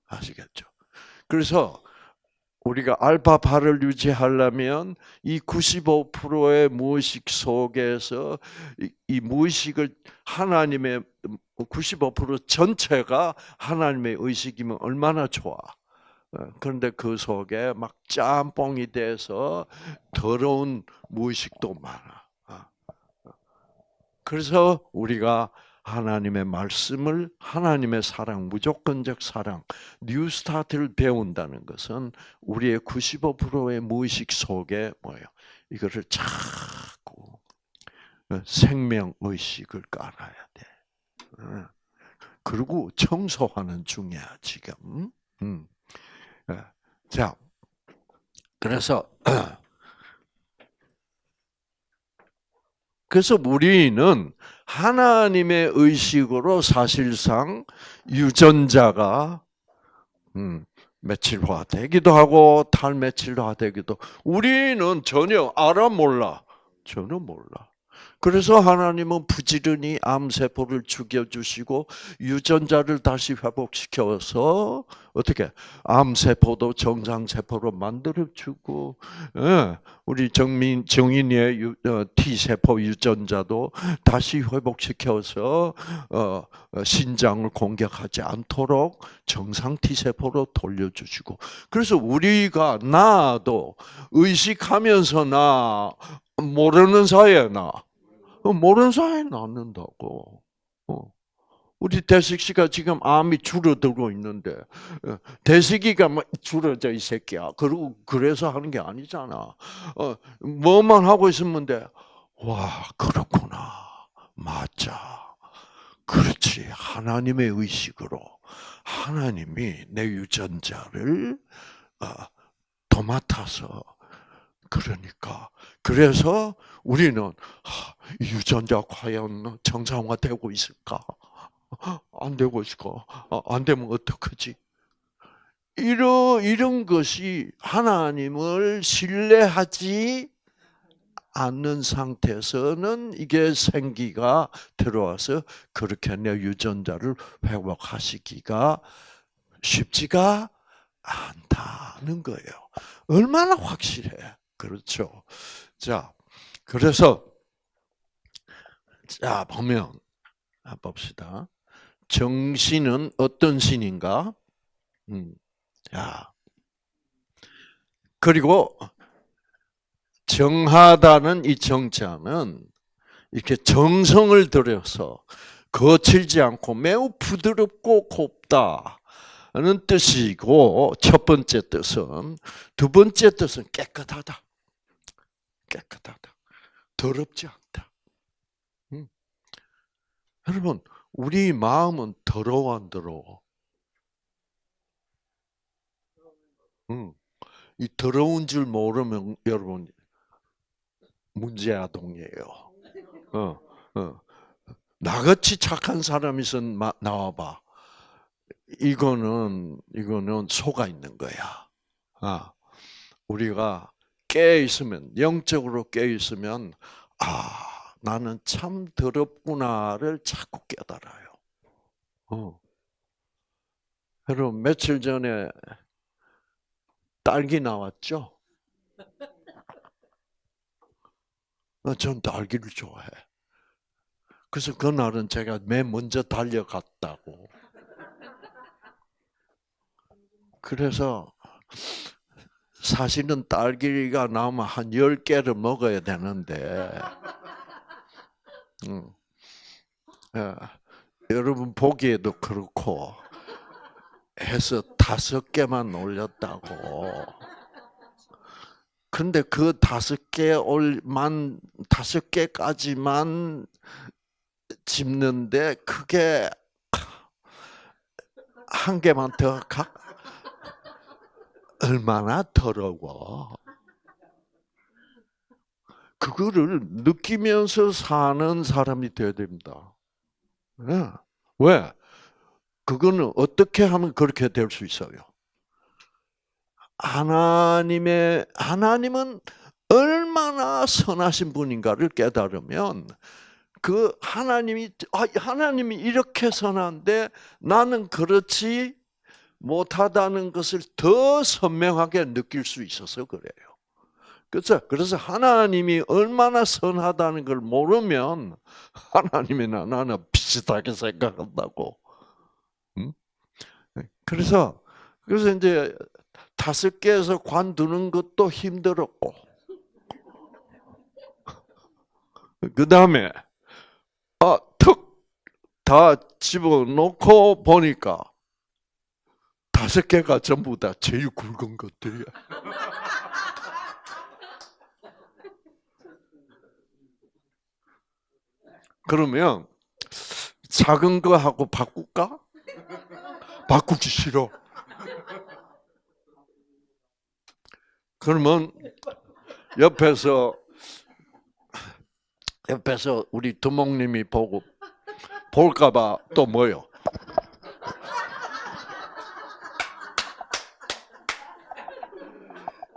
아시겠죠? 그래서 우리가 알파파를 유지하려면 이 95%의 무의식 속에서 이 무의식을 하나님의 95% 전체가 하나님의 의식이면 얼마나 좋아. 그런데 그 속에 막 짬뽕이 돼서 더러운 무의식도 많아. 그래서 우리가 하나님의 말씀을, 하나님의 사랑, 무조건적 사랑, 뉴스타트를 배운다는 것은 우리의 95%의 무의식 속에 뭐예요? 이거를 자꾸 생명의식을 깔아야 돼. 그리고 청소하는 중이야, 지금. 자, 그래서 그래서 우리는 하나님의 의식으로 사실상 유전자가 며칠화되기도 하고 탈며칠화되기도. 우리는 전혀 알아 몰라. 전혀 몰라. 그래서 하나님은 부지런히 암세포를 죽여주시고 유전자를 다시 회복시켜서 어떻게 암세포도 정상세포로 만들어주고, 우리 정인이의 T세포 유전자도 다시 회복시켜서 신장을 공격하지 않도록 정상 T세포로 돌려주시고. 그래서 우리가 나도 의식하면서 나 모르는 사이에 나 모르는 사이에 낳는다고. 우리 대식 씨가 지금 암이 줄어들고 있는데 대식이가 막 줄어져 이 새끼야. 그리고 그래서 하는 게 아니잖아. 뭐만 하고 있으면 돼. 와, 그렇구나. 맞아. 그렇지. 하나님의 의식으로 하나님이 내 유전자를 도맡아서. 그러니까 그래서 우리는 유전자 과연 정상화되고 있을까? 안 되고 있을까? 안 되면 어떡하지? 이런 것이 하나님을 신뢰하지 않는 상태에서는 이게 생기가 들어와서 그렇게 내 유전자를 회복하시기가 쉽지가 않다는 거예요. 얼마나 확실해. 그렇죠. 자, 그래서 자 보면 봅시다. 정신은 어떤 신인가? 자, 그리고 정하다는 이 정자는 이렇게 정성을 들여서 거칠지 않고 매우 부드럽고 곱다는 뜻이고 첫 번째 뜻은, 두 번째 뜻은 깨끗하다. 깨끗하다. 더럽지 않다. 여러분, 우리 마음은 더러워 안 더러워? 이 더러운 줄 모르면 여러분 문제아동이에요. 나같이 착한 사람이 나와봐. 이거는 속아 있는 거야. 우리가 깨어 있으면, 영적으로 깨어 있으면, 나는 참 더럽구나를 자꾸 깨달아요. 여러분, 며칠 전에 딸기 나왔죠? 전 딸기를 좋아해. 그래서 그날은 제가 맨 먼저 달려갔다고. 그래서 사실은 딸기가 나오면 한 10개를 먹어야 되는데, 여러분 보기에도 그렇고 해서 5개만 올렸다고. 근데 그 5개까지만 집는데 그게 한 개만 더 얼마나 더러워. 그거를 느끼면서 사는 사람이 돼야 됩니다. 왜? 그거는 어떻게 하면 그렇게 될 수 있어요? 하나님은 얼마나 선하신 분인가를 깨달으면 그 하나님이 이렇게 선한데 나는 그렇지 못하다는 것을 더 선명하게 느낄 수 있어서 그래요. 그렇죠? 그래서 하나님이 얼마나 선하다는 걸 모르면 하나님이나 나는 비슷하게 생각한다고. 그래서 이제 5개에서 관두는 것도 힘들었고, 그 다음에 툭 다 집어넣고 보니까 5개가 전부 다 제일 굵은 것들이야. 그러면 작은 거 하고 바꿀까? 바꾸기 싫어. 그러면 옆에서 옆에서 우리 두목님이 보고 볼까봐 또 뭐요?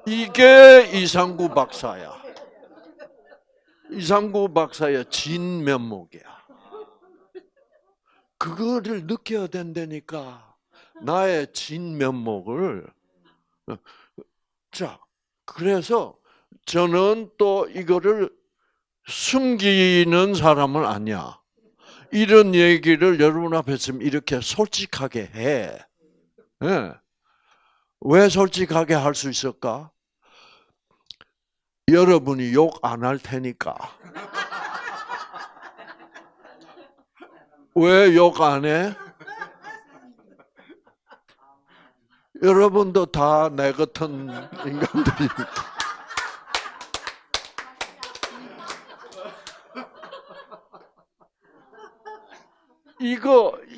이게 이상구 박사야. 이상구 박사의 진면목이야. 그거를 느껴야 된다니까. 나의 진면목을. 자, 그래서 저는 또 이거를 숨기는 사람은 아니야. 이런 얘기를 여러분 앞에서 이렇게 솔직하게 해. 예. 왜 솔직하게 할 수 있을까? 여러분이 욕 안 할 테니까. 왜 욕 안 해? 여러분도 다 내 같은 인간들이니까.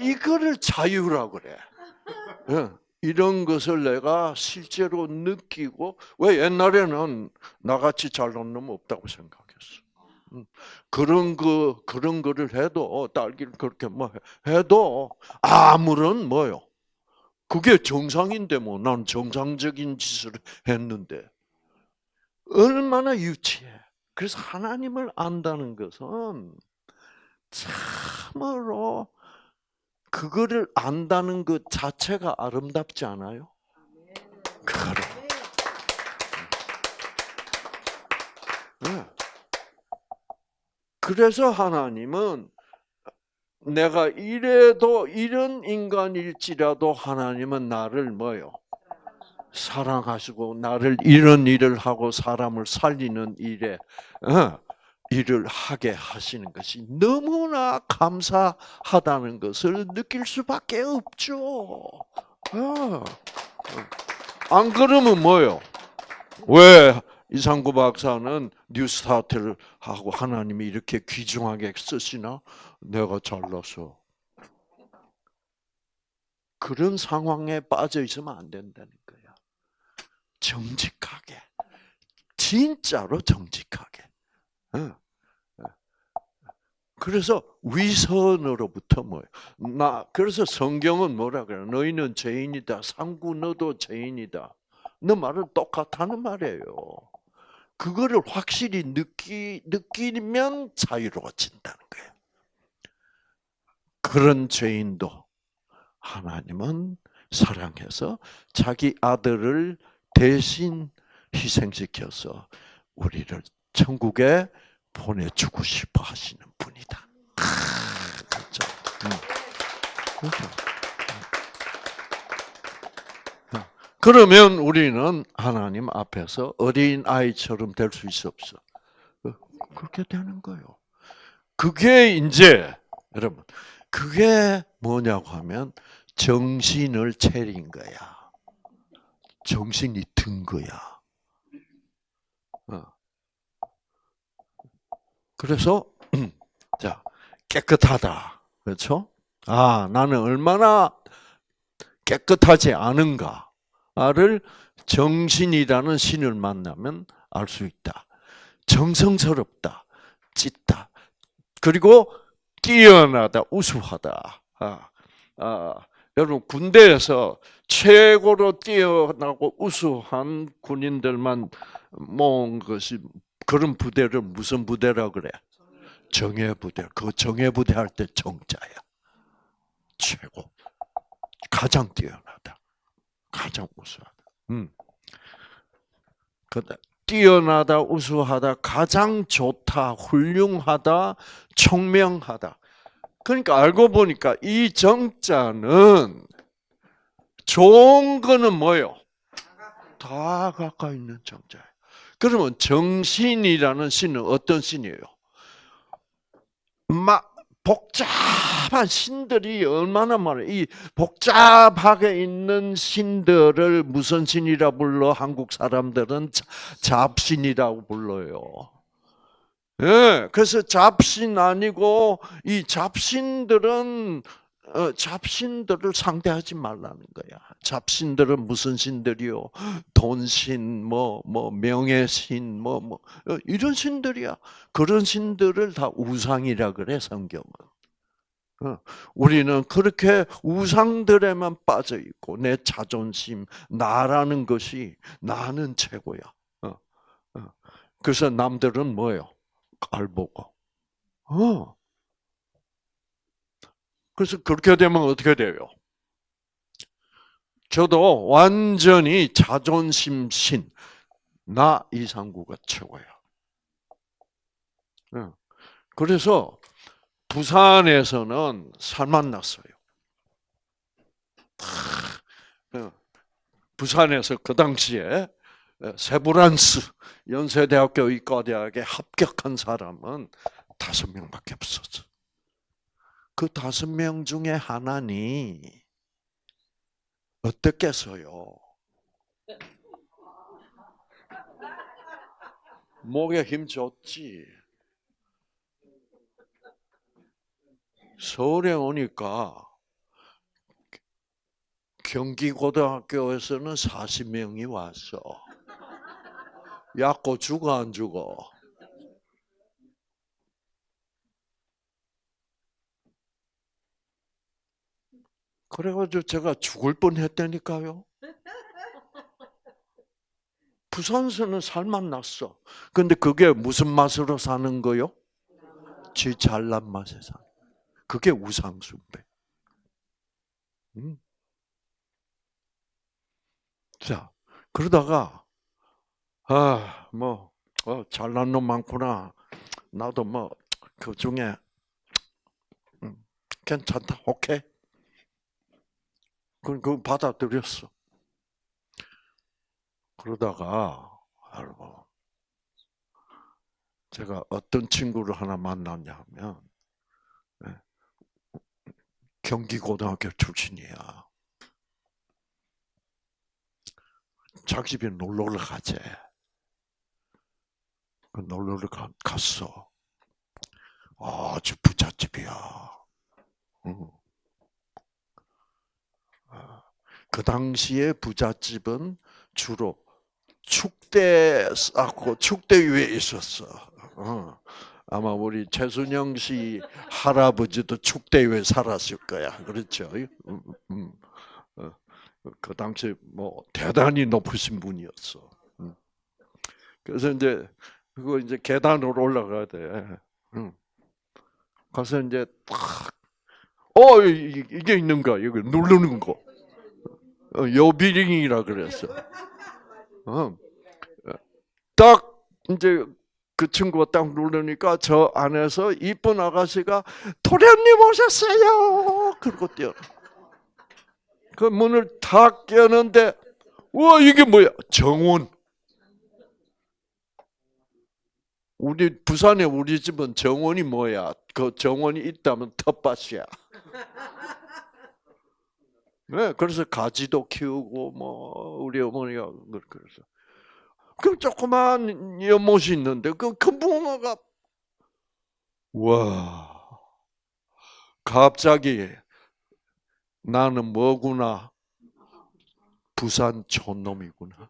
이거를 자유라고 그래. 예. 이런 것을 내가 실제로 느끼고, 왜 옛날에는 나같이 잘난 놈 없다고 생각했어. 그런 거를 해도, 딸기를 그렇게 뭐 해도 아무런 뭐요. 그게 정상인데 뭐, 난 정상적인 짓을 했는데. 얼마나 유치해. 그래서 하나님을 안다는 것은 참으로 그거를 안다는 것 자체가 아름답지 않아요? 그래. 네. 그래서 하나님은 내가 이래도 이런 인간일지라도 하나님은 나를 뭐요? 사랑하시고 나를 이런 일을 하고 사람을 살리는 일에 일을 하게 하시는 것이 너무나 감사하다는 것을 느낄 수밖에 없죠. 안 그러면 뭐요? 왜 이상구 박사는 뉴스타트를 하고 하나님이 이렇게 귀중하게 쓰시나? 내가 잘나서. 그런 상황에 빠져 있으면 안 된다는 거야. 정직하게. 진짜로 정직하게. 그래서 위선으로부터 뭐예요? 그래서 성경은 뭐라 그래? 너희는 죄인이다. 상구 너도 죄인이다. 너 말은 똑같다는 말이에요. 그거를 확실히 느끼면 자유로워진다는 거예요. 그런 죄인도 하나님은 사랑해서 자기 아들을 대신 희생시켜서 우리를 천국에 보내주고 싶어 하시는 분이다. 그렇죠. 그렇죠. 그러면 우리는 하나님 앞에서 어린 아이처럼 될 수 있어 없어? 그렇게 되는 거예요. 그게 이제 여러분 그게 뭐냐고 하면 정신을 차린 거야. 정신이 든 거야. 그래서 자 깨끗하다. 그렇죠? 나는 얼마나 깨끗하지 않은가를 정신이라는 신을 만나면 알 수 있다. 정성스럽다. 찢다. 그리고 뛰어나다. 우수하다. 여러분 군대에서 최고로 뛰어나고 우수한 군인들만 모은 것이 그런 부대를 무슨 부대라 그래? 정예부대. 그 정예부대 할 때 정자야. 최고. 가장 뛰어나다. 가장 우수하다. 뛰어나다, 우수하다, 가장 좋다, 훌륭하다, 총명하다. 그러니까 알고 보니까 이 정자는 좋은 거는 뭐요? 다 가까이 있는 정자예요. 그러면 정신이라는 신은 어떤 신이에요? 복잡한 신들이 얼마나 많아요. 이 복잡하게 있는 신들을 무슨 신이라 불러? 한국 사람들은 잡신이라고 불러요. 예, 그래서 잡신 아니고 이 잡신들은 잡신들을 상대하지 말라는 거야. 잡신들은 무슨 신들이요? 돈신, 명예신, 이런 신들이야. 그런 신들을 다 우상이라 그래, 성경은. 우리는 그렇게 우상들에만 빠져 있고, 내 자존심, 나라는 것이 나는 최고야. 그래서 남들은 뭐예요? 깔보고. 그래서 그렇게 되면 어떻게 돼요? 저도 완전히 자존심 신, 나 이상구가 최고야. 그래서 부산에서는 살만 났어요. 부산에서 그 당시에 세브란스 연세대학교 의과대학에 합격한 사람은 5명밖에 없었어. 그 5명 중에 하나니 어떻겠어요? 목에 힘 줬지. 서울에 오니까 경기고등학교에서는 40명이 왔어. 약고 죽어 안 죽어? 그래가지고 제가 죽을 뻔했다니까요. 부산에서는 살만 났어. 근데 그게 무슨 맛으로 사는 거요? 지 잘난 맛에 사는. 그게 우상숭배. 자, 그러다가 잘난 놈 많구나. 나도 그 중에 괜찮다. 오케이. 그거 받아들였어. 그러다가 여러분, 제가 어떤 친구를 하나 만났냐면 경기고등학교 출신이야. 자기 집에 놀러를 가재. 놀러를 갔어. 아주 부잣집이야. 그 당시에 부잣집은 주로 축대 쌓고 축대 위에 있었어. 아마 우리 최순영 씨 할아버지도 축대 위에 살았을 거야. 그렇죠? 그 당시 대단히 높으신 분이었어. 그래서 이제 그거 이제 계단으로 올라가야 돼. 가서 이제 탁, 이게 있는 거야. 여기 누르는 거. 여비링이라 그랬어. 딱 이제 그 친구가 딱 누르니까 저 안에서 이쁜 아가씨가 도련님 오셨어요. 그러고 뛰어. 그 문을 탁 깨는데 우와 이게 뭐야? 정원. 우리 부산에 우리 집은 정원이 뭐야? 그 정원이 있다면 텃밭이야. 네, 그래서 가지도 키우고 우리 어머니가 그래서 그 조그만 연못이 있는데 그 붕어가 와 갑자기 나는 뭐구나 부산 촌놈이구나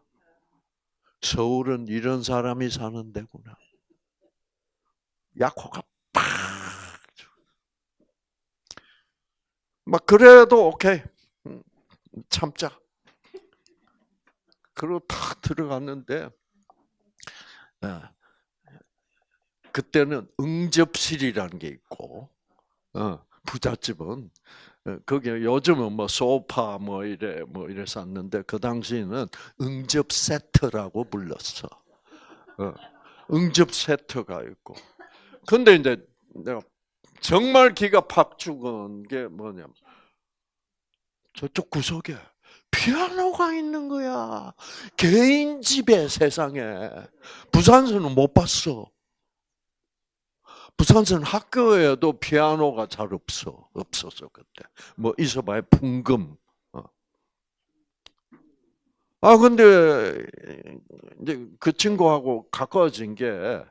서울은 이런 사람이 사는 데구나 약호가 막 그래도 오케이 참자 그리고 탁 들어갔는데 그때는 응접실이라는 게 있고 부잣집은 거기 요즘은 소파 이래 쌌는데 그 당시에는 응접 세트라고 불렀어. 응접 세트가 있고. 근데 이제 내가 정말 기가 팍 죽은 게 뭐냐면 저쪽 구석에 피아노가 있는 거야. 개인 집에 세상에. 부산에서는 못 봤어. 부산에서는 학교에도 피아노가 잘 없었어, 그때. 있어봐야 풍금. 근데, 이제 그 친구하고 가까워진 게,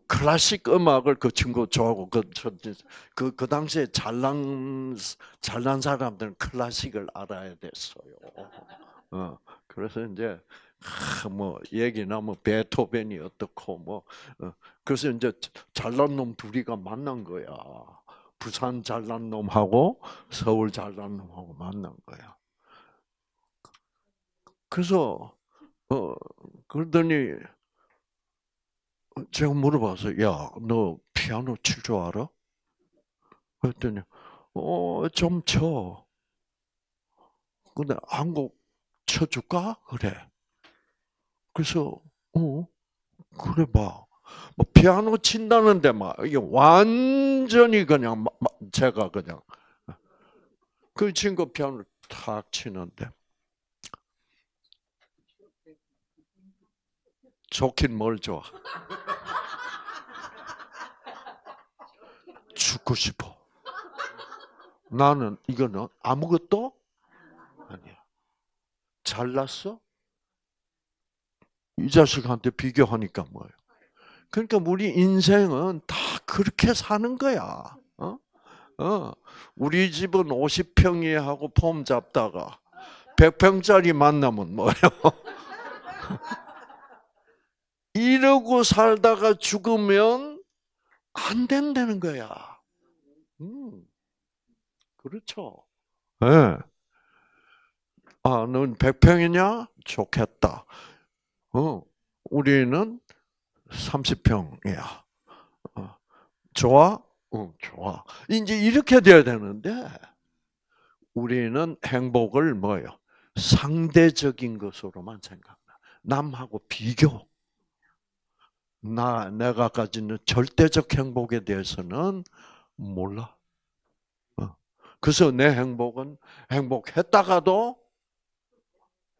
클래식 음악을 그 친구 좋아하고 그 당시에 잘난 사람들은 클래식을 알아야 됐어요. 그래서 이제 뭐 얘기나 뭐 베토벤이 어떻고 뭐 그래서 이제 잘난 놈 둘이가 만난 거야. 부산 잘난 놈하고 서울 잘난 놈하고 만난 거야. 그래서 그러더니 제가 물어봤어요. 야, 너 피아노 칠 줄 알아? 그랬더니 좀 쳐. 근데 한 곡 쳐줄까? 그래. 그래서 그래 봐. 뭐 피아노 친다는데 막 이게 완전히 그냥 제가 그냥 그 친구 피아노를 탁 치는데 좋긴 뭘 좋아. 죽고 싶어. 나는 이거는 아무것도 아니야. 잘났어? 이 자식한테 비교하니까 뭐예요? 그러니까 우리 인생은 다 그렇게 사는 거야. 우리 집은 50평이 하고 폼 잡다가 100평짜리 만나면 뭐예요? 이러고 살다가 죽으면 안 된다는 거야. 그렇죠. 예. 네. 넌 100평이냐? 좋겠다. 우리는 30평이야. 좋아? 좋아. 이제 이렇게 돼야 되는데, 우리는 행복을 뭐예요? 상대적인 것으로만 생각나. 남하고 비교. 내가 가지는 절대적 행복에 대해서는 몰라. 그래서 내 행복은 행복했다가도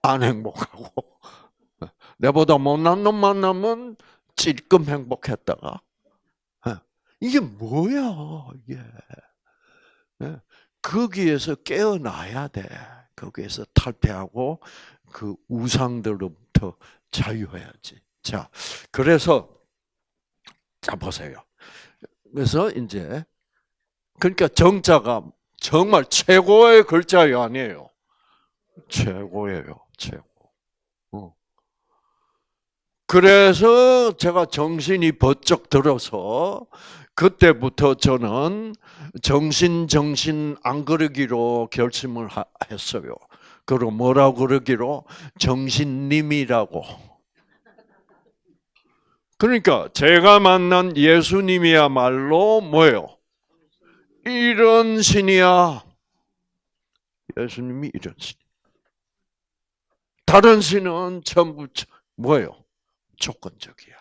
안 행복하고, 내보다 못난 놈 만나면 찔끔 행복했다가, 이게 뭐야, 이게. 거기에서 깨어나야 돼. 거기에서 탈피하고 그 우상들로부터 자유해야지. 자, 그래서 자 보세요. 그래서 이제 그러니까 정자가 정말 최고의 글자가 아니에요. 최고예요, 최고. 그래서 제가 정신이 번쩍 들어서 그때부터 저는 정신 안 그러기로 결심을 했어요. 그리고 뭐라고 그러기로? 정신님이라고. 그러니까 제가 만난 예수님이야말로 뭐예요? 이런 신이야. 예수님이 이런 신. 다른 신은 전부 뭐예요? 조건적이야.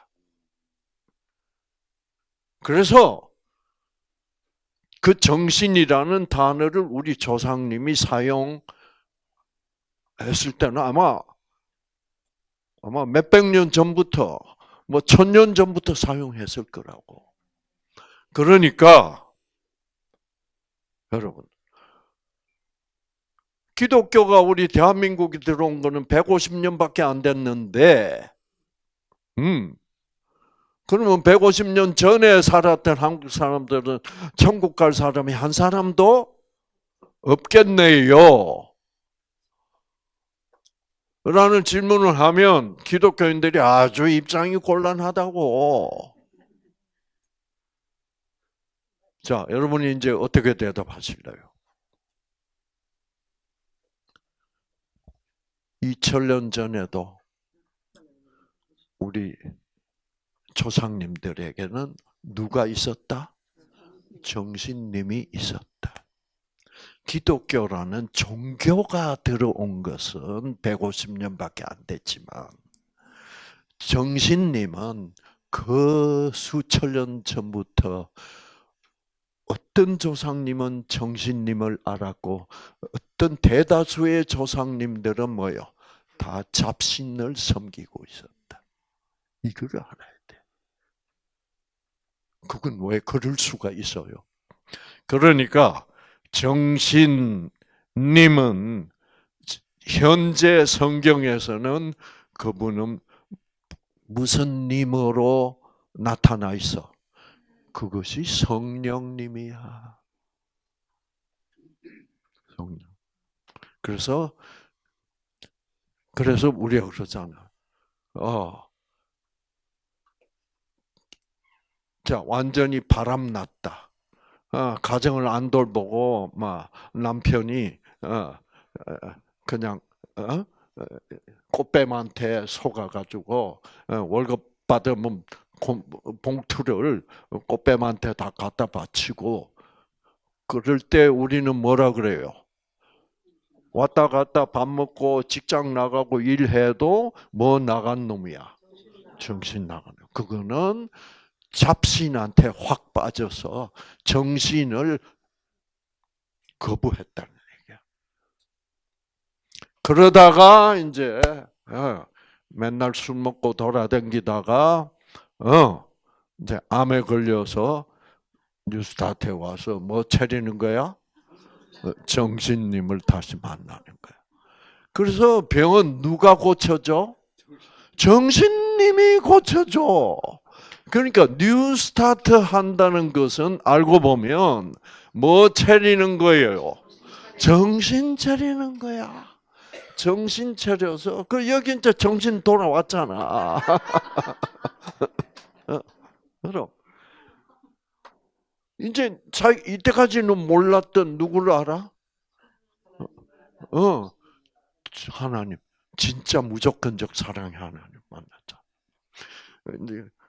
그래서 그 정신이라는 단어를 우리 조상님이 사용했을 때는 아마 몇백 년 전부터 뭐 1000년 전부터 사용했을 거라고. 그러니까 여러분 기독교가 우리 대한민국에 들어온 거는 150년밖에 안 됐는데 그러면 150년 전에 살았던 한국 사람들은 천국 갈 사람이 한 사람도 없겠네요. 라는 질문을 하면 기독교인들이 아주 입장이 곤란하다고. 자, 여러분이 이제 어떻게 대답하실래요? 2000년 전에도 우리 조상님들에게는 누가 있었다? 정신님이 있었다. 기독교라는 종교가 들어온 것은 150년밖에 안 됐지만 정신님은 그 수천 년 전부터 어떤 조상님은 정신님을 알았고 어떤 대다수의 조상님들은 뭐요? 다 잡신을 섬기고 있었다. 이거를 알아야 돼. 그건 왜 그럴 수가 있어요? 그러니까 정신님은 현재 성경에서는 그분은 무슨 님으로 나타나 있어. 그것이 성령님이야. 성령. 그래서 우리가 그러잖아. 자, 완전히 바람 났다. 가정을 안 돌보고 막 남편이 그냥 꽃뱀한테 속아가지고 월급 받으면 봉투를 꽃뱀한테 다 갖다 바치고 그럴 때 우리는 뭐라 그래요? 왔다 갔다 밥 먹고 직장 나가고 일해도 뭐 나간 놈이야? 정신 나가는. 그거는 잡신한테 확 빠져서 정신을 거부했다는 얘기야. 그러다가 이제 맨날 술 먹고 돌아다니다가 이제 암에 걸려서 뉴스타트에 와서 뭐 차리는 거야? 정신님을 다시 만나는 거야. 그래서 병은 누가 고쳐줘? 정신님이 고쳐줘. 그러니까 뉴스타트 한다는 것은 알고 보면 뭐 차리는 거예요? 정신 차리는 거야. 정신 차려서 여기 이제 정신 돌아왔잖아. 그럼 이제 이때까지는 몰랐던 누구를 알아? 하나님. 진짜 무조건적 사랑의 하나님 만났잖아.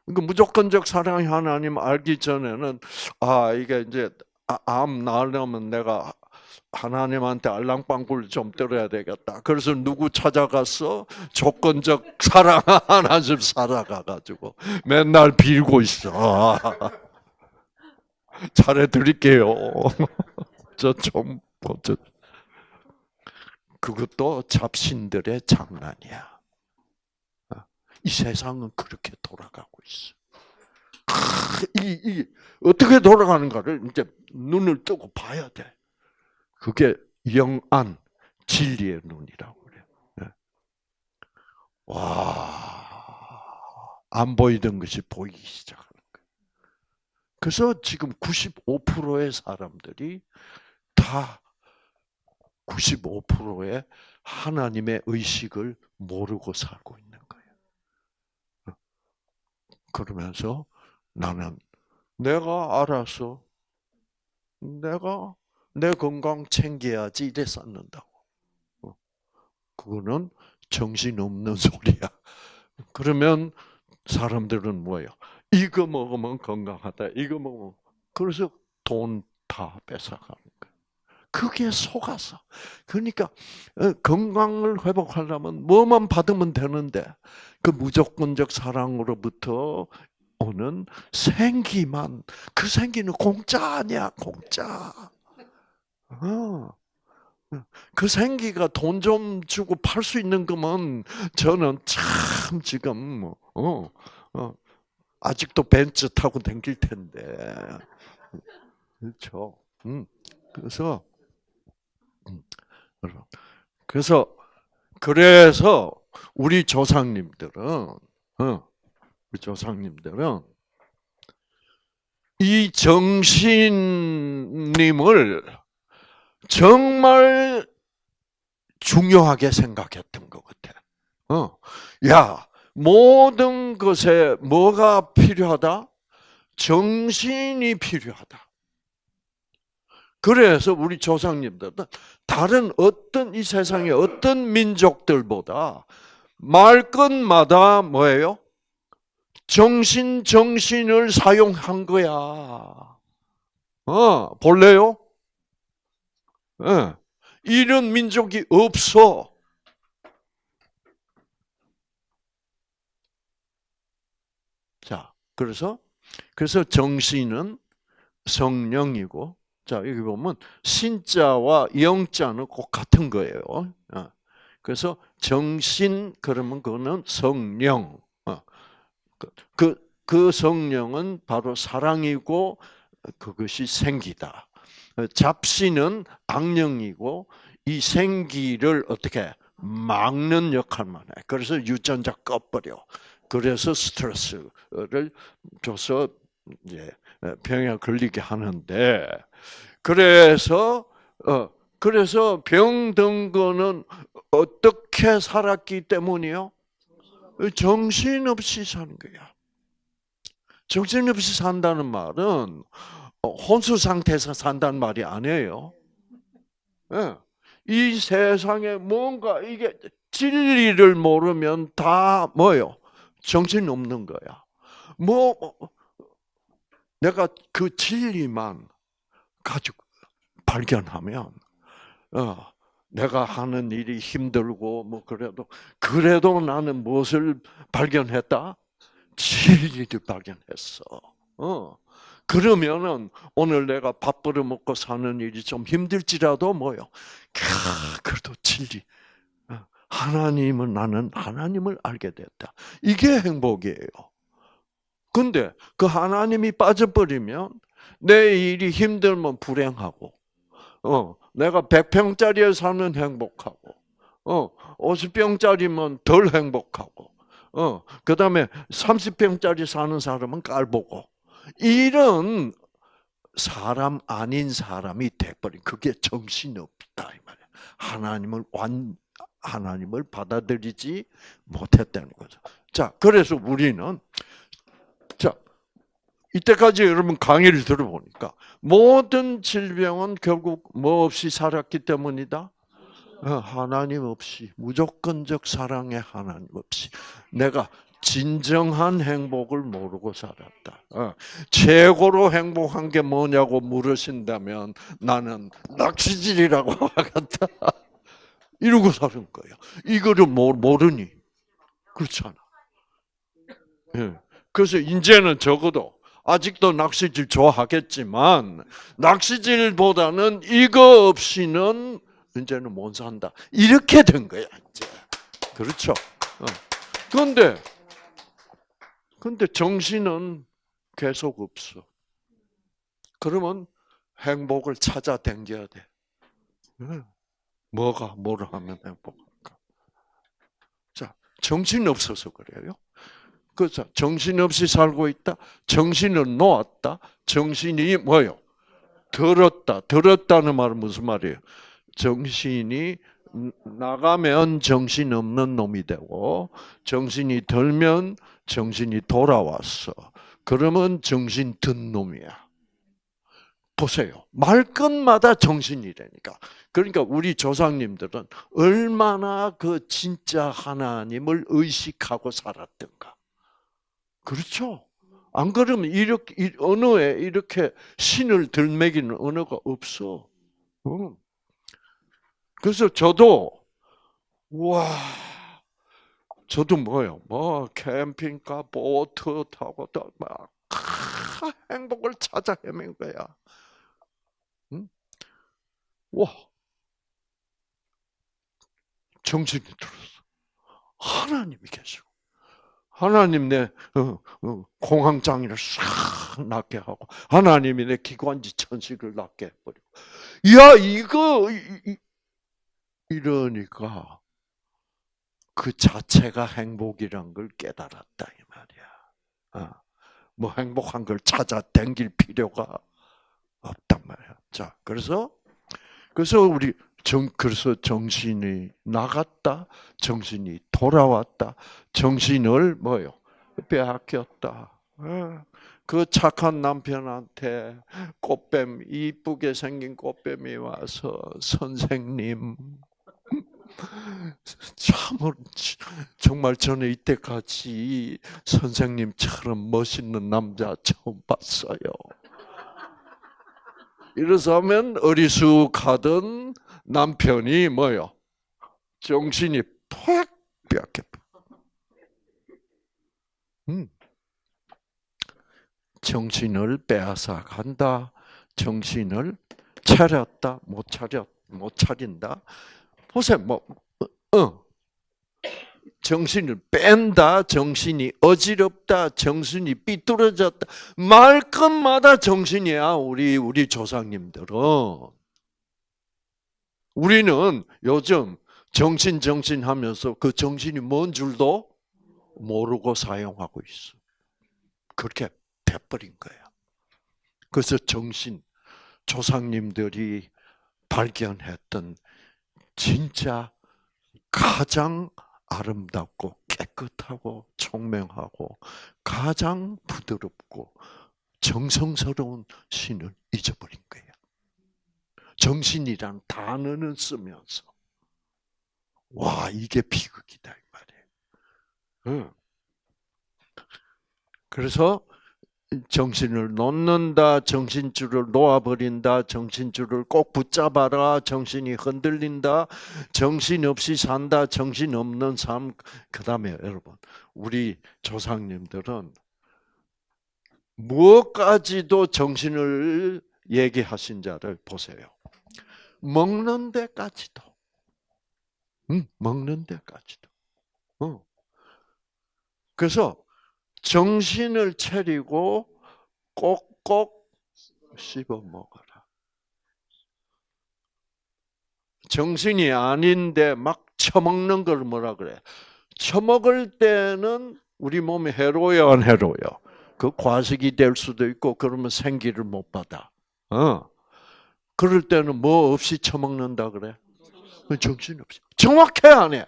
그 무조건적 사랑의 하나님 알기 전에는 이게 이제 암 나으려면 내가 하나님한테 알랑방구를 좀 떨어야 되겠다. 그래서 누구 찾아갔어? 조건적 사랑 하나님 살아가가지고 맨날 빌고 있어. 잘해드릴게요. 그것도 잡신들의 장난이야. 이 세상은 그렇게 돌아가고 있어. 어떻게 돌아가는가를 이제 눈을 뜨고 봐야 돼. 그게 영안, 진리의 눈이라고 그래요. 안 보이던 것이 보이기 시작하는 거예요. 그래서 지금 95%의 사람들이 다 95%의 하나님의 의식을 모르고 살고 있는 거예요. 그러면서 나는 내가 알아서 내가 내 건강 챙겨야지 이래 쌓는다고. 그거는 정신없는 소리야. 그러면 사람들은 뭐예요? 이거 먹으면 건강하다. 이거 먹으면 그래서 돈 다 뺏어가는 거예요. 그게 속아서. 그러니까 건강을 회복하려면 뭐만 받으면 되는데 그 무조건적 사랑으로부터 오는 생기만 그 생기는 공짜 아니야. 공짜. 그 생기가 돈 좀 주고 팔 수 있는 거면 저는 참 지금 아직도 벤츠 타고 다닐 텐데. 그렇죠. 그래서 우리 조상님들은 이 정신님을 정말 중요하게 생각했던 것 같아. 야, 모든 것에 뭐가 필요하다? 정신이 필요하다. 그래서 우리 조상님들은 다른 어떤 이 세상의 어떤 민족들보다 말끝마다 뭐예요? 정신을 사용한 거야. 볼래요? 이런 민족이 없어. 자, 그래서 정신은 성령이고, 자, 여기 보면 신자와 영자는 꼭 같은 거예요. 그래서 정신 그러면 그거는 성령. 그 성령은 바로 사랑이고 그것이 생기다. 잡신은 악령이고 이 생기를 어떻게 막는 역할만 해. 그래서 유전자 꺼버려. 그래서 스트레스를 줘서 이제 병에 걸리게 하는데, 그래서 병든 거는 어떻게 살았기 때문이요? 정신없이 사는 거야. 정신없이 산다는 말은 혼수 상태에서 산다는 말이 아니에요. 예. 이 세상에 뭔가 이게 진리를 모르면 다 뭐요? 정신 없는 거야. 내가 그 진리만 가지고 발견하면, 내가 하는 일이 힘들고 그래도 나는 무엇을 발견했다? 진리를 발견했어. 그러면은 오늘 내가 밥 벌어 먹고 사는 일이 좀 힘들지라도 그래도 진리. 나는 하나님을 알게 됐다. 이게 행복이에요. 근데 그 하나님이 빠져버리면 내 일이 힘들면 불행하고, 내가 100평짜리에 사면 행복하고, 50평짜리면 덜 행복하고, 그 다음에 30평짜리 사는 사람은 깔보고, 이런 사람 아닌 사람이 돼버린, 그게 정신이 없다 이 말이야. 하나님을 받아들이지 못했다는 거죠. 자, 그래서 우리는 이때까지 여러분 강의를 들어보니까 모든 질병은 결국 뭐 없이 살았기 때문이다. 하나님 없이, 무조건적 사랑의 하나님 없이 내가 진정한 행복을 모르고 살았다. 최고로 행복한 게 뭐냐고 물으신다면 나는 낚시질이라고 하겠다. 이러고 사는 거예요. 이거를 모르니 그렇잖아. 그래서 이제는 적어도 아직도 낚시질 좋아하겠지만 낚시질보다는 이거 없이는 이제는 못 산다. 이렇게 된 거야 이제. 그렇죠. 근데 정신은 계속 없어. 그러면 행복을 찾아 댕겨야 돼. 뭐를 하면 행복할까? 자, 정신이 없어서 그래요. 그래서 정신없이 살고 있다. 정신을 놓았다. 정신이 뭐요? 들었다. 들었다는 말은 무슨 말이에요? 정신이 나가면 정신 없는 놈이 되고, 정신이 들면 정신이 돌아왔어. 그러면 정신 든 놈이야. 보세요. 말끝마다 정신이라니까. 그러니까 우리 조상님들은 얼마나 그 진짜 하나님을 의식하고 살았던가. 그렇죠? 안 그러면 이렇게 언어에 이렇게 신을 들매기는 언어가 없어. 그래서 저도 뭐요? 캠핑카, 보트 타고 막 행복을 찾아 헤맨 거야. 정신이 들었어. 하나님이 계시고. 하나님 내 공황장애를 싹 낫게 하고, 하나님이 내 기관지 천식을 낫게 해버리고. 이러니까 그 자체가 행복이란 걸 깨달았다 이 말이야. 뭐 행복한 걸 찾아 댕길 필요가 없단 말이야. 자, 그래서 그래서 정신이 나갔다, 정신이 돌아왔다, 정신을 빼앗겼다. 그 착한 남편한테 이쁘게 생긴 꽃뱀이 와서 선생님, 정말 저는 이때까지 선생님처럼 멋있는 남자 처음 봤어요. 이래서 하면 어리숙하던 남편이 정신이 팍 빼앗겼다. 정신을 빼앗아 간다. 정신을 차렸다. 못 차린다. 보세요. 정신을 뺀다. 정신이 어지럽다. 정신이 삐뚤어졌다. 말끝마다 정신이야. 우리 조상님들은. 우리는 요즘 정신 하면서 그 정신이 뭔 줄도 모르고 사용하고 있어. 그렇게 돼버린 거야. 그래서 조상님들이 발견했던 진짜 가장 아름답고 깨끗하고 총명하고 가장 부드럽고 정성스러운 신을 잊어버린 거예요. 정신이란 단어는 쓰면서 와 이게 비극이다 이 말이에요. 그래서 정신을 놓는다, 정신줄을 놓아버린다, 정신줄을 꼭 붙잡아라, 정신이 흔들린다, 정신없이 산다, 정신없는 삶. 그 다음에 여러분, 우리 조상님들은 무엇까지도 정신을 얘기하신 자를 보세요. 먹는 데까지도. 먹는 데까지도. 그래서 정신을 차리고 꼭꼭 씹어 먹어라. 정신이 아닌데 막 처먹는 걸 뭐라 그래? 처먹을 때는 우리 몸에 해로워요, 안 해로워요? 그 과식이 될 수도 있고 그러면 생기를 못 받아. 그럴 때는 뭐 없이 처먹는다 그래? 정신없이. 정확해 안 해?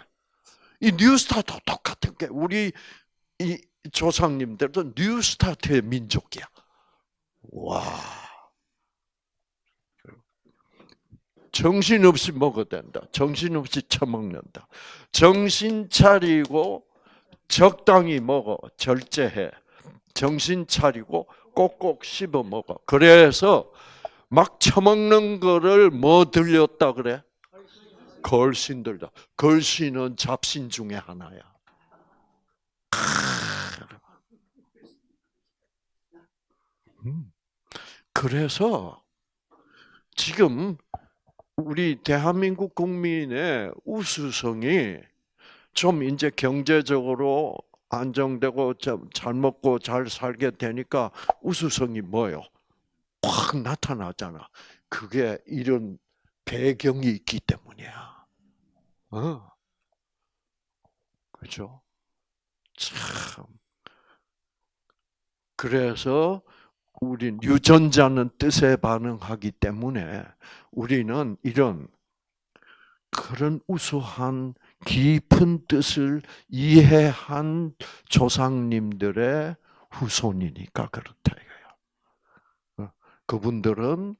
이 뉴스타트도 똑같은 게 우리 이 조상님들도 뉴스타트의 민족이야. 와. 정신없이 먹어야 된다. 정신없이 처먹는다. 정신 차리고 적당히 먹어. 절제해. 정신 차리고 꼭꼭 씹어 먹어. 그래서 막 처먹는 거를 뭐 들렸다 그래? 걸신 들다. 걸신은 잡신 중에 하나야. 그래서 지금 우리 대한민국 국민의 우수성이 좀 이제 경제적으로 안정되고 잘 먹고 잘 살게 되니까 우수성이 뭐요? 확 나타나잖아. 그게 이런 배경이 있기 때문이야. 그렇죠? 참. 그래서 우린 유전자는 뜻에 반응하기 때문에 우리는 이런 그런 우수한 깊은 뜻을 이해한 조상님들의 후손이니까 그렇다 이거예요. 그분들은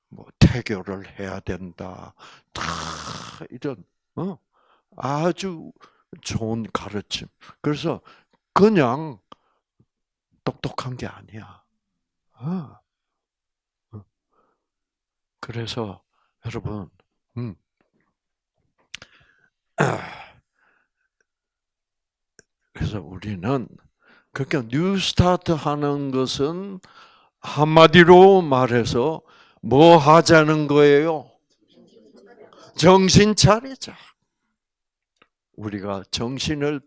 뭐 태교를 해야 된다. 다 이런 아주 좋은 가르침. 그래서 그냥 똑똑한 게 아니야. 그래서 여러분, 그래서 우리는 그러니까 뉴스타트 하는 것은 한마디로 말해서 뭐 하자는 거예요? 정신 차리자. 우리가 정신을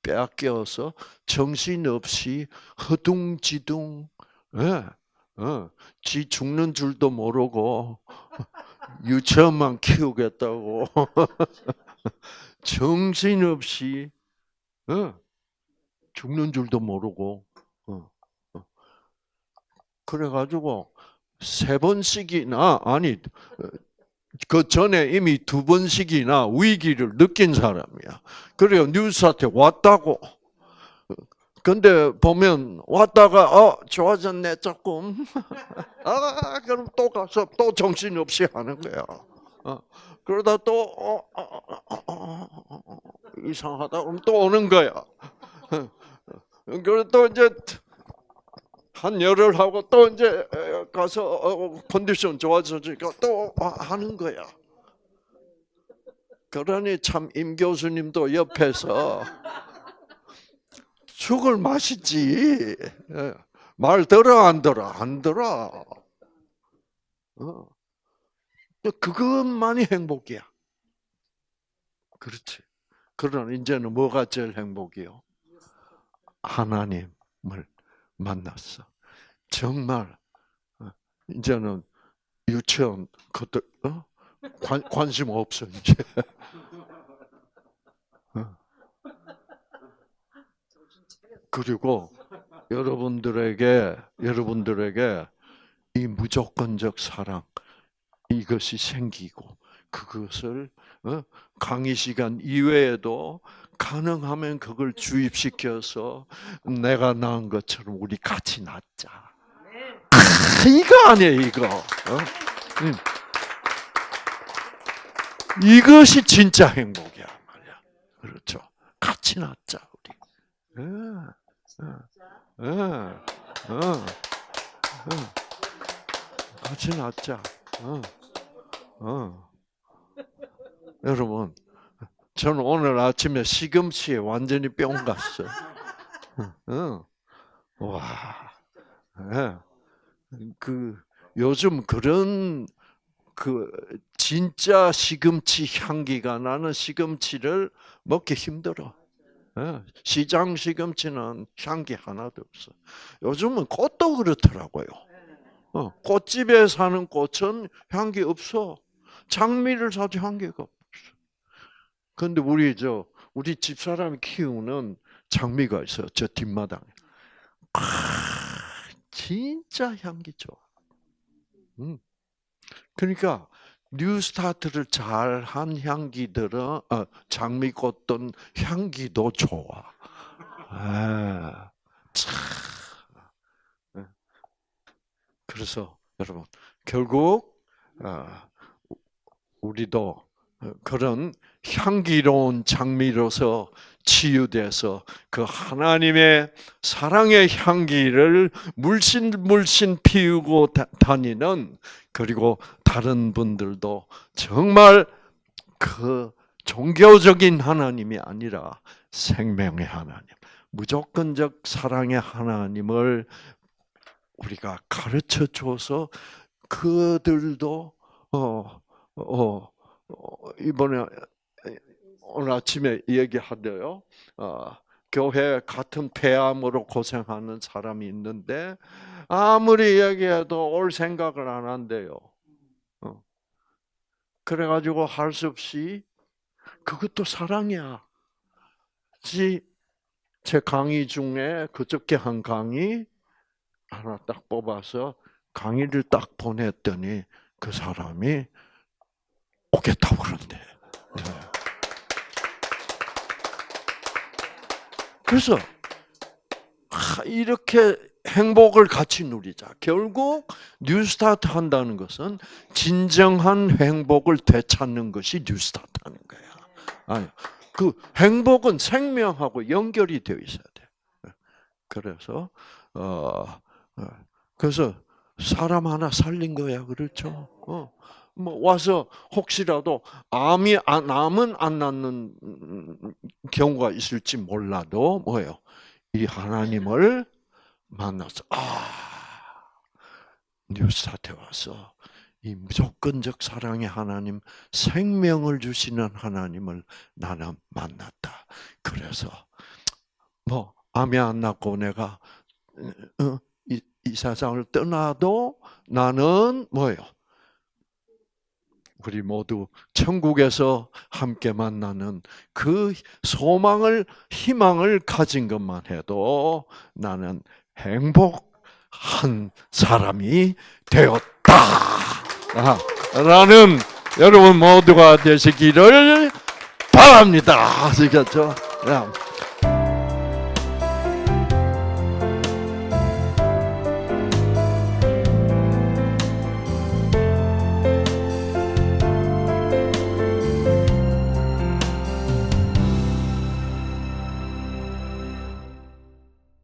빼앗겨서 정신없이 허둥지둥, 지 죽는 줄도 모르고 유치원만 키우겠다고 정신없이 죽는 줄도 모르고 그래가지고 3번씩이나 아니 그 전에 이미 2번씩이나 위기를 느낀 사람이야. 그래요 뉴스한테 왔다고. 근데 보면 왔다가 좋아졌네 조금. 그럼 또 가서 또 정신없이 하는 거야. 그러다 또 이상하다 그럼 또 오는 거야. 그리고 또 이제 한 열흘 하고 또 이제 가서 컨디션 좋아지니까 또 하는 거야. 그러니 참 임 교수님도 옆에서 죽을 맛이지. 말 들어 안 들어? 안 들어. 그것만이 행복이야. 그렇지. 그러나 이제는 뭐가 제일 행복이요? 하나님을 만났어. 정말 이제는 유치원 그들 관심 없어 이제. 그리고 여러분들에게 이 무조건적 사랑 이것이 생기고 그것을 강의 시간 이외에도 가능하면 그걸 주입시켜서 내가 낳은 것처럼 우리 같이 낳자. 이거 아니에요, 이거. 이것이 진짜 행복이야 말이야. 그렇죠. 같이 낳자 우리. 같이 낳자. 여러분, 저는 오늘 아침에 시금치에 완전히 뿅 갔어요. 와, 요즘 그런 진짜 시금치 향기가 나는 시금치를 먹기 힘들어. 시장 시금치는 향기 하나도 없어. 요즘은 꽃도 그렇더라고요. 꽃집에 사는 꽃은 향기 없어. 장미를 사도 향기가 없어. 그런데 우리 집사람이 키우는 장미가 있어요. 저 뒷마당에. 진짜 향기 좋아. 그러니까 뉴스타트를 잘한 향기들은 장미꽃은 향기도 좋아. 참. 그래서 여러분 결국 우리도 그런 향기로운 장미로서 치유돼서 그 하나님의 사랑의 향기를 물씬 피우고 다니는, 그리고 다른 분들도 정말 그 종교적인 하나님이 아니라 생명의 하나님, 무조건적 사랑의 하나님을 우리가 가르쳐 줘서 그들도 이번에 오늘 아침에 얘기하대요. 교회 같은 폐암으로 고생하는 사람이 있는데 아무리 얘기해도 올 생각을 안 한대요. 그래가지고 할 수 없이 그것도 사랑이야. 제 강의 중에 그저께 한 강의 하나 딱 뽑아서 강의를 딱 보냈더니 그 사람이 오겠다고 그런대. 그래서 이렇게 행복을 같이 누리자. 결국 뉴스타트 한다는 것은 진정한 행복을 되찾는 것이 뉴스타트 하는 거야. 아니, 그 행복은 생명하고 연결이 되어 있어야 돼. 그래서 사람 하나 살린 거야. 그렇죠? 뭐 와서 혹시라도 암은 안 낫는 경우가 있을지 몰라도 뭐예요? 이 하나님을 만나서 뉴스타트에 와서 이 무조건적 사랑의 하나님, 생명을 주시는 하나님을 나는 만났다. 그래서 뭐 암이 안 낫고 내가 이 세상을 떠나도 나는 뭐예요? 우리 모두 천국에서 함께 만나는 그 소망을, 희망을 가진 것만 해도 나는 행복한 사람이 되었다. 라는 여러분 모두가 되시기를 바랍니다. 아시겠죠?